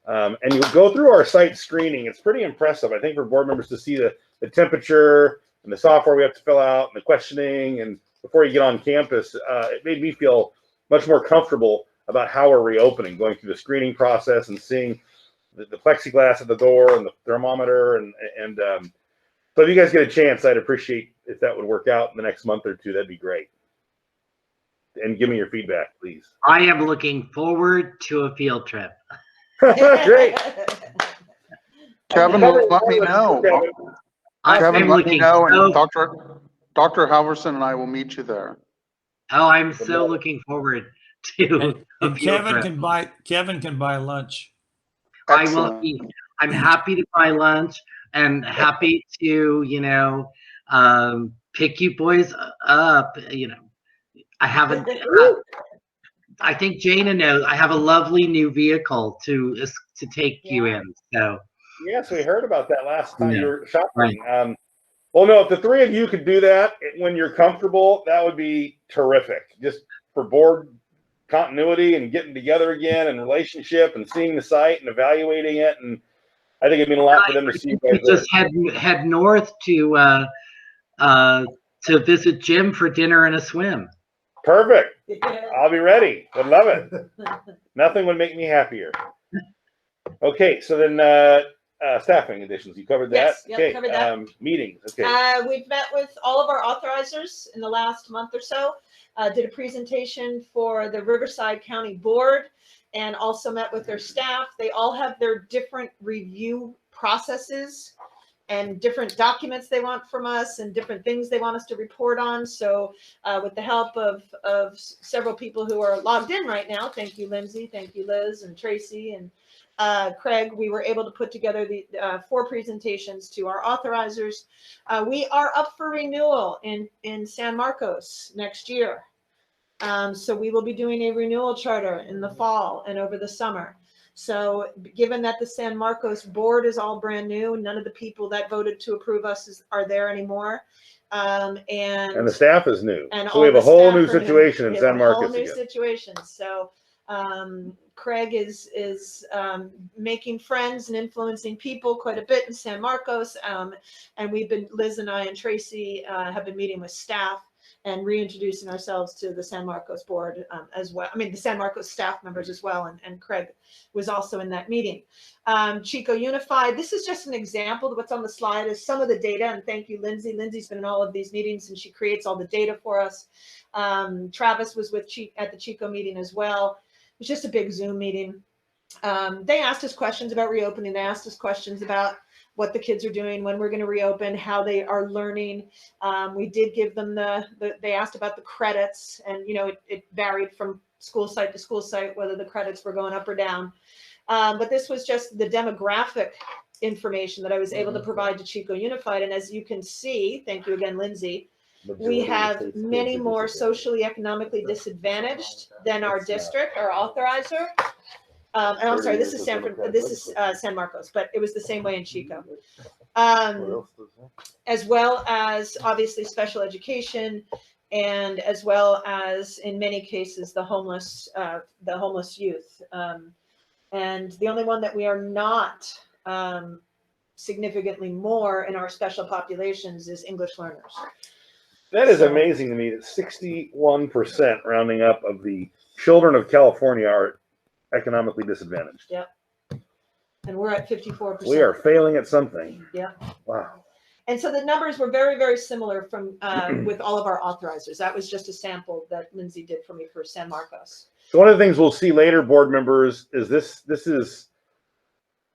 and you go through our site screening, it's pretty impressive, I think, for board members to see the temperature and the software we have to fill out and the questioning. And before you get on campus, it made me feel much more comfortable about how we're reopening, going through the screening process and seeing the plexiglass at the door and the thermometer. And so if you guys get a chance, I'd appreciate if that would work out in the next month or two. That'd be great. And give me your feedback, please. I am looking forward to a field trip. Great. Kevin, let me know. Kevin, let me know, and Dr. Halverson and I will meet you there. Oh, I'm so looking forward to and Kevin can buy lunch. Excellent. I'm happy to buy lunch and happy to, pick you boys up. I haven't. I think Jana knows I have a lovely new vehicle to take you in. So yes, we heard about that last time you were shopping. Right. Well, no, if the 3 of you could do that when you're comfortable, that would be terrific. Just for board continuity and getting together again and relationship and seeing the site and evaluating it. And I think it'd mean a lot for them to see you guys. Just head north to visit Jim for dinner and a swim. Perfect. I'll be ready. Would love it. Nothing would make me happier. Okay, so then staffing additions. You covered that? Yes, okay. Covered that. Meetings. Okay. We've met with all of our authorizers in the last month or so. Did a presentation for the Riverside County Board and also met with their staff. They all have their different review processes and different documents they want from us and different things they want us to report on. So with the help of several people who are logged in right now, thank you, Lindsay, thank you, Liz and Tracy and Craig, we were able to put together the 4 presentations to our authorizers. We are up for renewal in San Marcos next year. So we will be doing a renewal charter in the fall and over the summer. So given that the San Marcos board is all brand new, none of the people that voted to approve us are there anymore. And the staff is new. And so we have a whole new situation in San Marcos. Whole new situation. So Craig is making friends and influencing people quite a bit in San Marcos. And Liz and I and Tracy have been meeting with staff and reintroducing ourselves to the San Marcos board as well. I mean, the San Marcos staff members as well. And Craig was also in that meeting. Chico Unified, this is just an example of what's on the slide is some of the data. And thank you, Lindsay. Lindsay's been in all of these meetings and she creates all the data for us. Travis was at the Chico meeting as well. It was just a big Zoom meeting. They asked us questions about reopening. They asked us questions about what the kids are doing, when we're going to reopen, how they are learning. We did give them they asked about the credits and, it varied from school site to school site, whether the credits were going up or down. But this was just the demographic information that I was able to provide to Chico Unified. And as you can see, thank you again, Lindsay, we have many more socially economically disadvantaged than our district, our authorizer. And I'm sorry, this is San Marcos, but it was the same way in Chico. As well as obviously special education, and as well as in many cases the homeless youth. And the only one that we are not significantly more in our special populations is English learners. That is amazing to me that 61% rounding up of the children of California are economically disadvantaged. Yep. And we're at 54%. We are failing at something. Yeah. Wow. And so the numbers were very, very similar from with all of our authorizers. That was just a sample that Lindsay did for me for San Marcos. So one of the things we'll see later, board members, is this is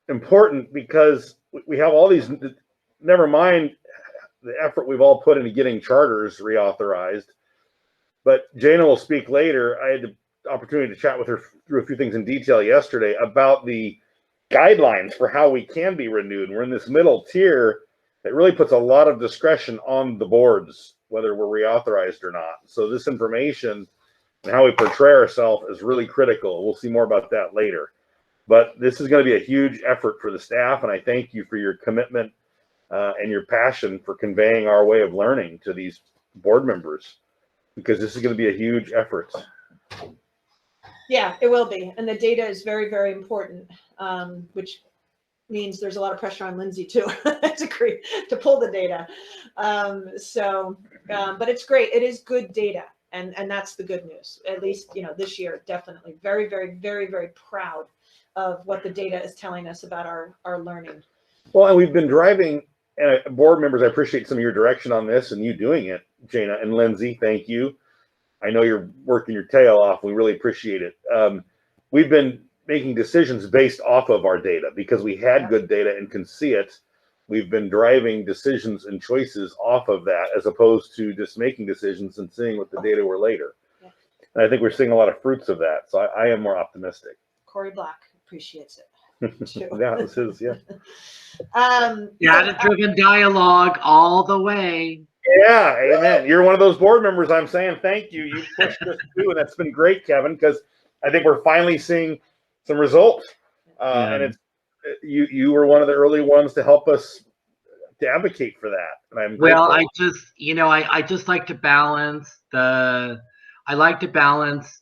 important because we have all these, never mind the effort we've all put into getting charters reauthorized. But Jana will speak later. I had the opportunity to chat with her through a few things in detail yesterday about the guidelines for how we can be renewed. We're in this middle tier that really puts a lot of discretion on the boards, whether we're reauthorized or not. So this information and how we portray ourselves is really critical. We'll see more about that later. But this is going to be a huge effort for the staff, and I thank you for your commitment and your passion for conveying our way of learning to these board members, because this is going to be a huge effort. Yeah, it will be. And the data is very, very important, which means there's a lot of pressure on Lindsay too to pull the data. But it's great. It is good data. And that's the good news. At least, this year, definitely very, very, very, very proud of what the data is telling us about our learning. Well, and we've been driving, and board members, I appreciate some of your direction on this and you doing it, Jana and Lindsay. Thank you. I know you're working your tail off. We really appreciate it. We've been making decisions based off of our data because we had good data and can see it. We've been driving decisions and choices off of that as opposed to just making decisions and seeing what the data were later. Yeah. And I think we're seeing a lot of fruits of that. So I am more optimistic. Corey Black appreciates it. Yeah, this is, yeah. Data-driven dialogue all the way. Yeah, amen. You're one of those board members. I'm saying thank you. You pushed us too, and that's been great, Kevin, because I think we're finally seeing some results. And it's you were one of the early ones to help us to advocate for that. And I'm grateful. Well, I just like to balance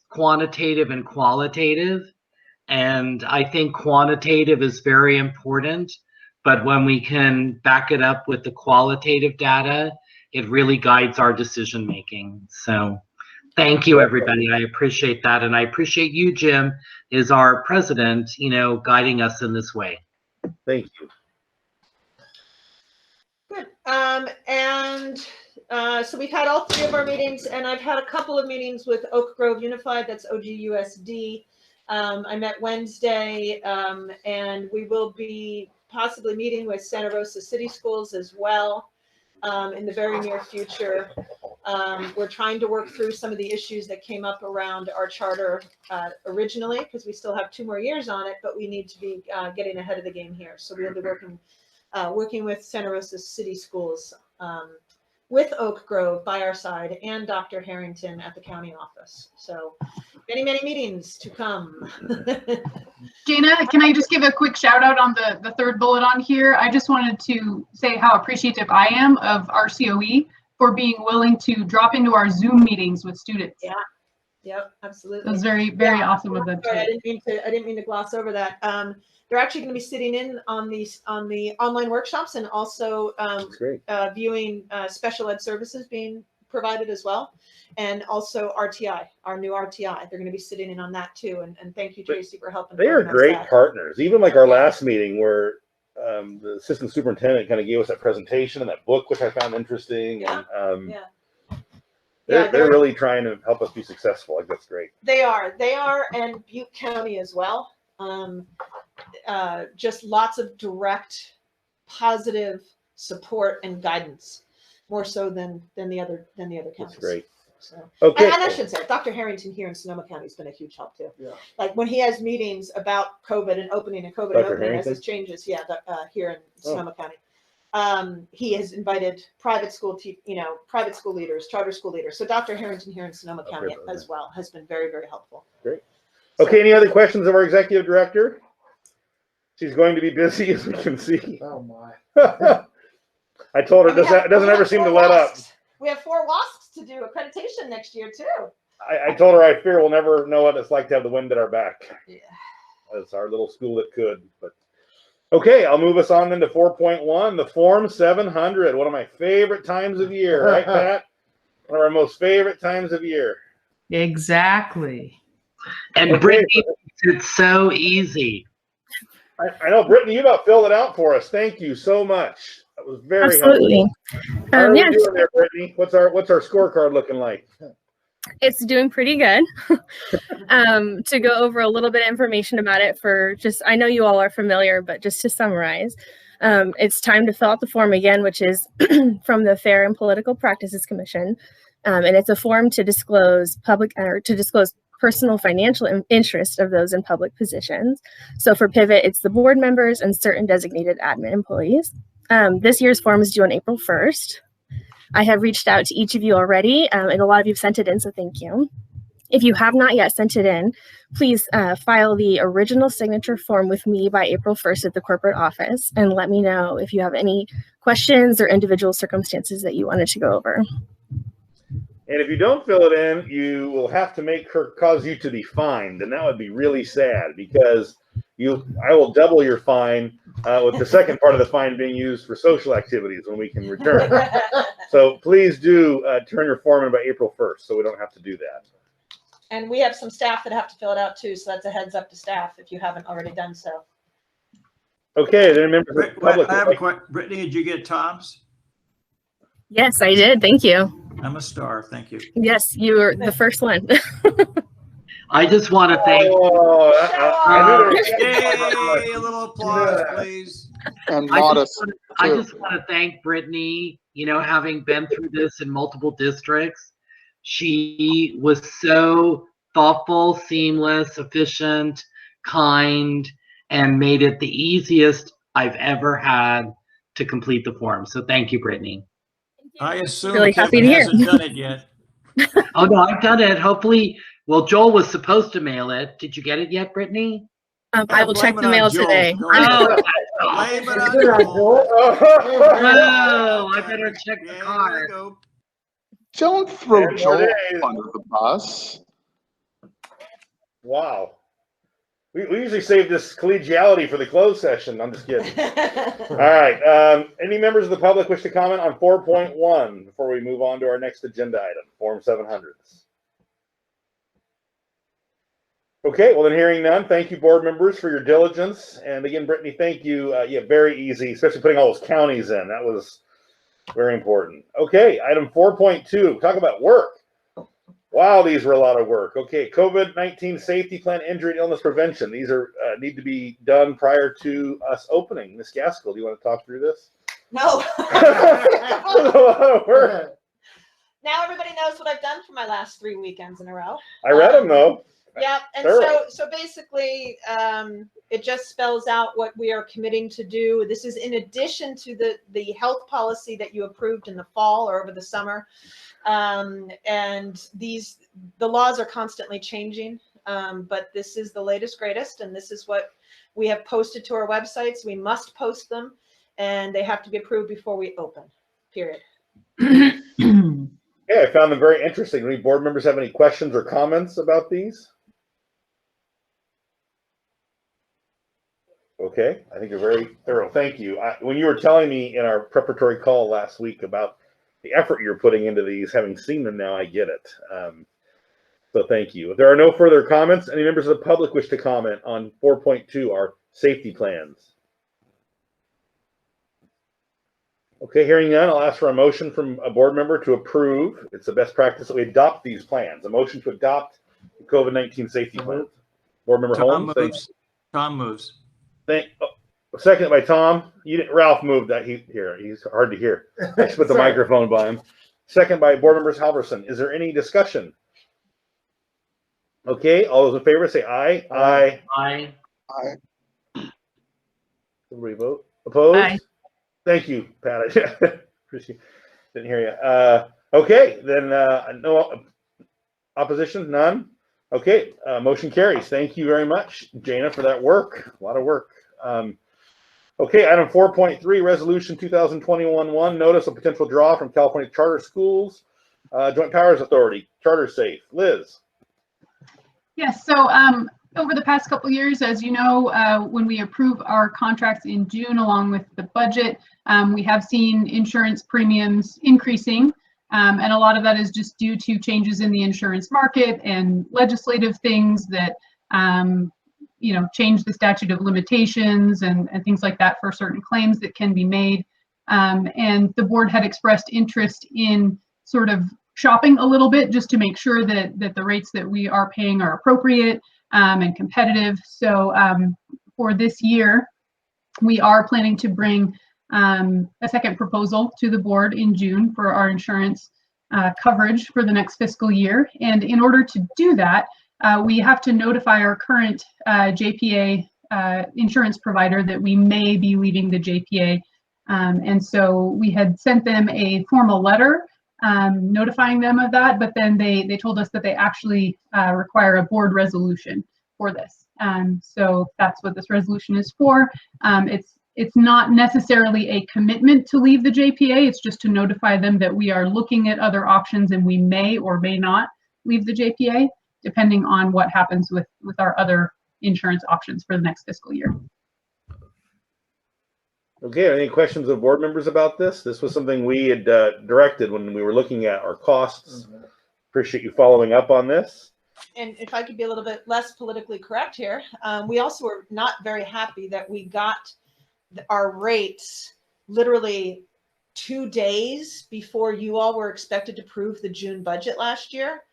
quantitative and qualitative. And I think quantitative is very important, but when we can back it up with the qualitative data, it really guides our decision making. So thank you, everybody. I appreciate that. And I appreciate you, Jim, as our president, guiding us in this way. Thank you. Good. So we've had all 3 of our meetings, and I've had a couple of meetings with Oak Grove Unified, that's OGUSD. I met Wednesday, and we will be possibly meeting with Santa Rosa City Schools as well in the very near future. We're trying to work through some of the issues that came up around our charter originally, because we still have 2 more years on it, but we need to be getting ahead of the game here. So we'll be working with Santa Rosa City Schools with Oak Grove by our side and Dr. Harrington at the county office. So many, many meetings to come. Jana, can I just give a quick shout out on the 3rd bullet on here? I just wanted to say how appreciative I am of our COE for being willing to drop into our Zoom meetings with students. Yeah. Yep, absolutely. It was very, very awesome of them. Sorry, I didn't mean to gloss over that. They're actually going to be sitting in on the online workshops and also viewing special ed services being provided as well, and also RTI, our new RTI. They're going to be sitting in on that too. And thank you, Tracy, for helping. They are great partners. Even like our last meeting where the assistant superintendent kind of gave us that presentation and that book, which I found interesting. Yeah. And, They're really trying to help us be successful. Like, that's great. They are, and Butte County as well. Just lots of direct, positive support and guidance, more so than the other counties. That's great. So, okay. And I should say, Dr. Harrington here in Sonoma County has been a huge help too. Yeah. Like when he has meetings about COVID and opening as this changes, here in Sonoma County. He has invited private school leaders, charter school leaders. So Dr. Harrington here in Sonoma County as well has been very, very helpful. Great. Okay, any other questions of our executive director? She's going to be busy, as we can see. Oh my. I told her it doesn't ever seem to let up. We have 4 WASCs to do accreditation next year too. I told her I fear we'll never know what it's like to have the wind at our back. Yeah. It's our little school that could, but. Okay, I'll move us on into 4.1, the Form 700, one of my favorite times of year, right, Pat? One of our most favorite times of year. Exactly. And Brittany makes it so easy. I know, Brittany, you about filled it out for us. Thank you so much. That was very Absolutely. helpful. How are we Yeah, doing there, Brittany? What's our scorecard looking like? it's doing pretty good. To go over a little bit of information about it for just, I know you all are familiar, but just to summarize, it's time to fill out the form again, which is from the Fair and Political Practices Commission. And it's a form to disclose personal financial interest of those in public positions. So for Pivot, it's the board members and certain designated admin employees. This year's form is due on April 1st. I have reached out to each of you already, and a lot of you have sent it in, so thank you. If you have not yet sent it in, please file the original signature form with me by April 1st at the corporate office, and let me know if you have any questions or individual circumstances that you wanted to go over. And if you don't fill it in, you will have to make her cause you to be fined, and that would be really sad because I will double your fine with the second part of the fine being used for social activities when we can return. So please do turn your form in by April 1st so we don't have to do that. And we have some staff that have to fill it out too, so that's a heads up to staff if you haven't already done so. Okay, then members of the public. I have a question. Brittany, did you get Tom's? Yes, I did. Thank you. I'm a star. Thank you. Yes, you were the first one. I just want to thank. Yay! A little applause, please. And I modest. just want to thank Brittany. You know, having been through this in multiple districts, she was so thoughtful, seamless, efficient, kind, and made it the easiest I've ever had to complete the form. So thank you, Brittany. I assume Really happy to hear. hasn't done it yet. Oh no, I've done it. Hopefully, well, Joel was supposed to mail it. Did you get it yet, Brittany? I will check the mail today. Blame it on Joel. Oh, I better check the card. Don't throw 10 more Joel days. under the bus. Wow. We usually save this collegiality for the closed session. I'm just kidding. All right. Any members of the public wish to comment on 4.1 before we move on to our next agenda item, Form 700s? Okay, well then hearing none, thank you board members for your diligence. And again, Brittany, thank you. Yeah, very easy, especially putting all those counties in. That was very important. Okay, item 4.2, talk about work. Wow, these were a lot of work. Okay, COVID-19 safety plan, injury and illness prevention. These are need to be done prior to us opening. Ms. Gaskell, do you want to talk through this? No. That's a lot of work. Now everybody knows what I've done for my last 3 weekends in a row. I read them though. Yeah, and Thorough. so basically, it just spells out what we are committing to do. This is in addition to the health policy that you approved in the fall or over the summer. And the laws are constantly changing, but this is the latest, greatest, and this is what we have posted to our websites. We must post them, and they have to be approved before we open, period. Yeah, I found them very interesting. Any board members have any questions or comments about these? Okay, I think you're very thorough. Thank you. When you were telling me in our preparatory call last week about the effort you're putting into these, having seen them now, I get it. So thank you. If there are no further comments, any members of the public wish to comment on 4.2, our safety plans? Okay, hearing none, I'll ask for a motion from a board member to approve. It's the best practice that we adopt these plans. A motion to adopt the COVID-19 safety plans. Board member Holmes. Tom moves. Second by Tom. Ralph moved that. He's hard to hear. I should put the microphone by him. Second by board members Halverson. Is there any discussion? Okay, all those in favor say aye. Aye. Aye. Aye. Everybody vote. Opposed? Aye. Thank you, Pat. Appreciate. Didn't hear you. Okay, then no opposition. None. Okay, motion carries. Thank you very much, Jana, for that work. A lot of work. Okay, item 4.3, resolution 2021-1, notice of potential draw from California Charter Schools, Joint Powers Authority, Charter Safe. Liz. Yes, so over the past couple of years, as you know, when we approve our contracts in June along with the budget, we have seen insurance premiums increasing. And a lot of that is just due to changes in the insurance market and legislative things that, change the statute of limitations and things like that for certain claims that can be made. And the board had expressed interest in sort of shopping a little bit just to make sure that the rates that we are paying are appropriate and competitive. So for this year, we are planning to bring a second proposal to the board in June for our insurance coverage for the next fiscal year. And in order to do that, we have to notify our current JPA insurance provider that we may be leaving the JPA. And so we had sent them a formal letter notifying them of that, but then they told us that they actually require a board resolution for this. So that's what this resolution is for. It's not necessarily a commitment to leave the JPA. It's just to notify them that we are looking at other options and we may or may not leave the JPA, depending on what happens with our other insurance options for the next fiscal year. Okay, any questions of board members about this? This was something we had directed when we were looking at our costs. Appreciate you following up on this. And if I could be a little bit less politically correct here, we also were not very happy that we got our rates literally 2 days before you all were expected to prove the June budget last year.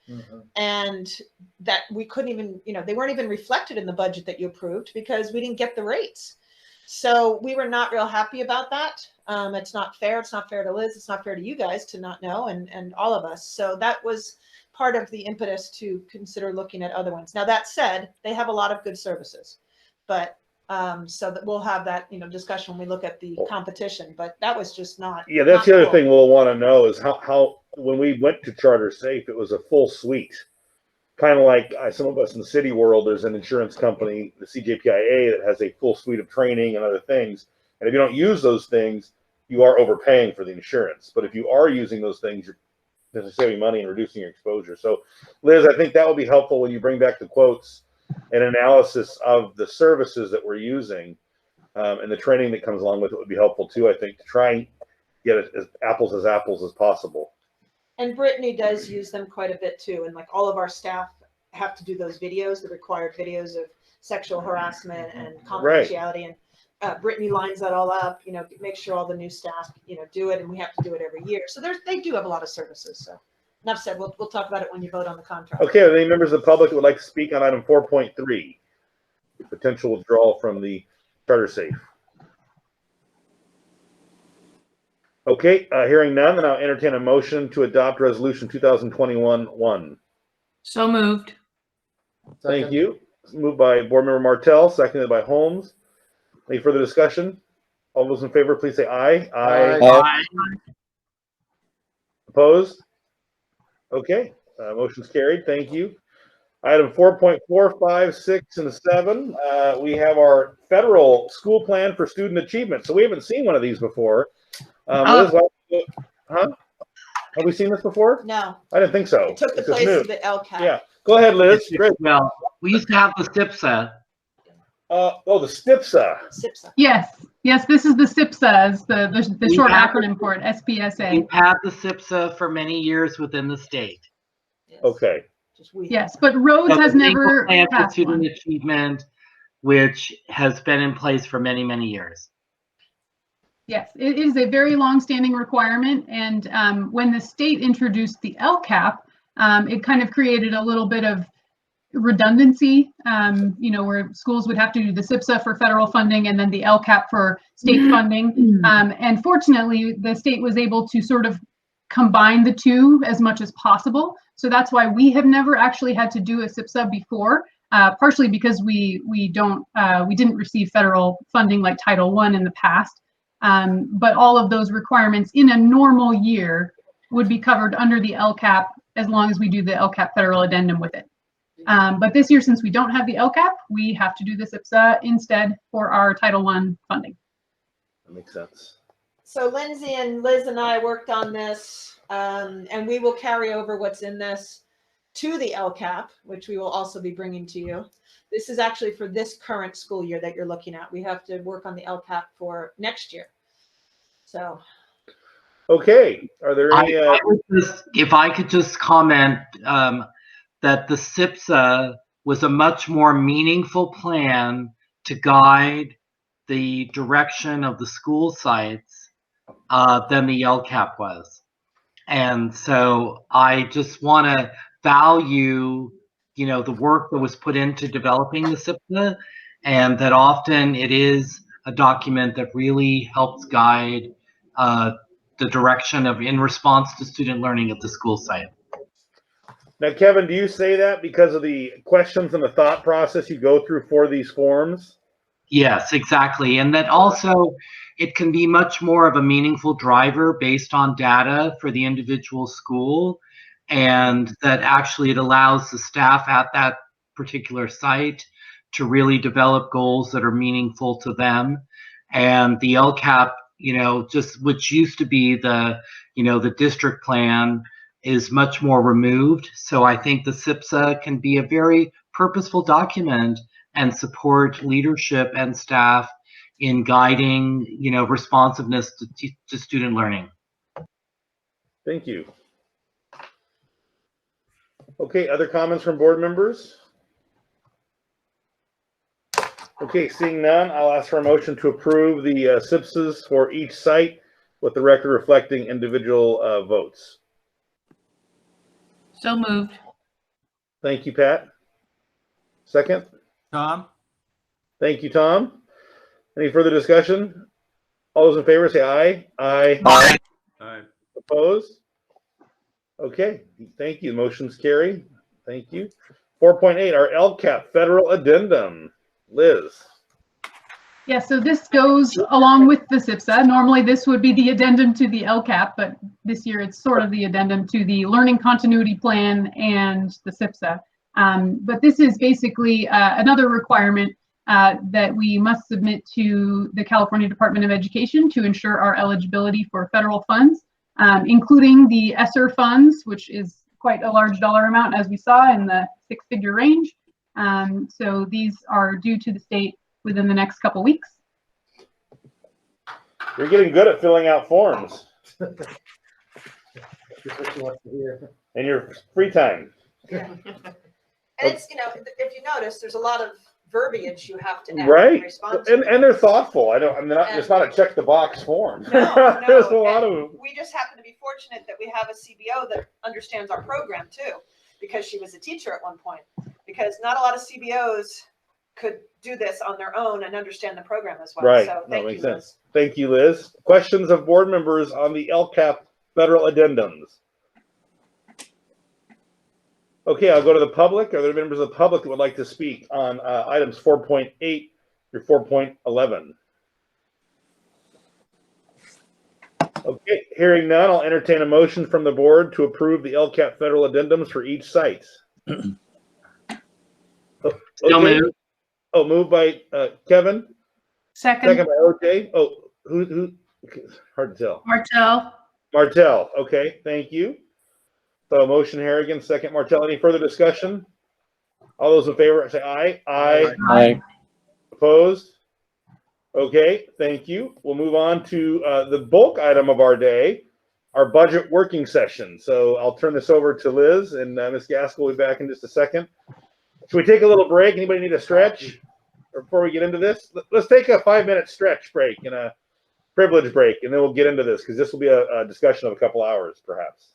And that we couldn't even, they weren't even reflected in the budget that you approved because we didn't get the rates. So we were not real happy about that. It's not fair. It's not fair to Liz. It's not fair to you guys to not know, and all of us. So that was part of the impetus to consider looking at other ones. Now, that said, they have a lot of good services, but so that we'll have that discussion when we look at the competition. But that was just not. Yeah, that's the other thing we'll want to know is how when we went to Charter Safe, it was a full suite. Kind of like some of us in the city world, there's an insurance company, the CJPIA, that has a full suite of training and other things. And if you don't use those things, you are overpaying for the insurance. But if you are using those things, you're saving money and reducing your exposure. So, Liz, I think that will be helpful when you bring back the quotes and analysis of the services that we're using, and the training that comes along with it would be helpful too, I think, to try and get it as apples as possible. And Brittany does use them quite a bit too. And like all of our staff have to do those videos, the required videos of sexual harassment and confidentiality. Right. And Brittany lines that all up, make sure all the new staff, do it. And we have to do it every year. So they do have a lot of services. So enough said, we'll talk about it when you vote on the contract. Okay. Are there any members of the public who would like to speak on item 4.3, potential withdrawal from the Charter Safe? Okay, hearing none, then I'll entertain a motion to adopt Resolution 2021-1. So moved. Thank you. Moved by Board Member Martell, seconded by Holmes. Any further discussion? All those in favor, please say aye. Aye. Opposed? Okay, motion's carried. Thank you. Item 4.4, 5, 6, and 7. We have our federal school plan for student achievement. So we haven't seen one of these before. Liz, have we seen this before? No. I didn't think so. It took the place of the LCAP. Yeah. Go ahead, Liz. Well, we used to have the SIPSA. The STIPSA. SIPSA. Yes, this is the SIPSA, the short acronym for it, SPSA. We've had the SIPSA for many years within the state. Yes. Okay. Yes, but Rhodes has never plan for passed student one. achievement, which has been in place for many, many years. Yes, it is a very long-standing requirement, and when the state introduced the LCAP, it kind of created a little bit of redundancy, where schools would have to do the SIPSA for federal funding and then the LCAP for state funding. And fortunately, the state was able to sort of combine the two as much as possible. So that's why we have never actually had to do a SIPSA before, partially because we didn't receive federal funding like Title I in the past. But all of those requirements in a normal year would be covered under the LCAP as long as we do the LCAP federal addendum with it. But this year, since we don't have the LCAP, we have to do the SIPSA instead for our Title I funding. That makes sense. So Lindsay and Liz and I worked on this, and we will carry over what's in this to the LCAP, which we will also be bringing to you. This is actually for this current school year that you're looking at. We have to work on the LCAP for next year. So. Okay. Are there any? If I could just comment that the SIPSA was a much more meaningful plan to guide the direction of the school sites than the LCAP was. And so I just want to value, the work that was put into developing the SIPSA, and that often it is a document that really helps guide the direction in response to student learning at the school site. Now, Kevin, do you say that because of the questions and the thought process you go through for these forms? Yes, exactly. And that also it can be much more of a meaningful driver based on data for the individual school, and that actually it allows the staff at that particular site to really develop goals that are meaningful to them. And the LCAP, just which used to be the district plan, is much more removed. So I think the SIPSA can be a very purposeful document and support leadership and staff in guiding, responsiveness to student learning. Thank you. Okay, other comments from board members? Okay, seeing none, I'll ask for a motion to approve the SIPSAs for each site with the record reflecting individual votes. So moved. Thank you, Pat. Second? Tom? Thank you, Tom. Any further discussion? All those in favor say aye. Aye. Aye. Aye. Opposed? Okay, thank you. Motion's carried. Thank you. 4.8, our LCAP federal addendum. Liz. Yeah, so this goes along with the SIPSA. Normally this would be the addendum to the LCAP, but this year it's sort of the addendum to the Learning Continuity Plan and the SIPSA. But this is basically another requirement that we must submit to the California Department of Education to ensure our eligibility for federal funds, including the ESSER funds, which is quite a large dollar amount, as we saw, in the six-figure range. So these are due to the state within the next couple weeks. You're getting good at filling out forms. In your free time. Yeah. And it's, if you notice, there's a lot of verbiage you have to add. Right. In response to And they're thoughtful. It's not a check the box form. No, There's a lot of. We just happen to be fortunate that we have a CBO that understands our program too, because she was a teacher at one point. Because not a lot of CBOs could do this on their own and understand the program as well. Right. So That makes sense. Thank you, Liz. Questions of board members on the LCAP federal addendums? Okay, I'll go to the public. Are there members of the public that would like to speak on items 4.8 through 4.11? Okay, hearing none, I'll entertain a motion from the board to approve the LCAP federal addendums for each site. Okay. Moved by Kevin. Second by OJ. Who? Hard to tell. Martell. Okay, thank you. So motion Harrigan, second Martell. Any further discussion? All those in favor say aye. Aye. Opposed? Okay, thank you. We'll move on to the bulk item of our day, our budget working session. So I'll turn this over to Liz, and Ms. Gaskell will be back in just a second. Should we take a little break? Anybody need a stretch before we get into this? Let's take a 5-minute stretch break and a privilege break, and then we'll get into this, because this will be a discussion of a couple hours, perhaps.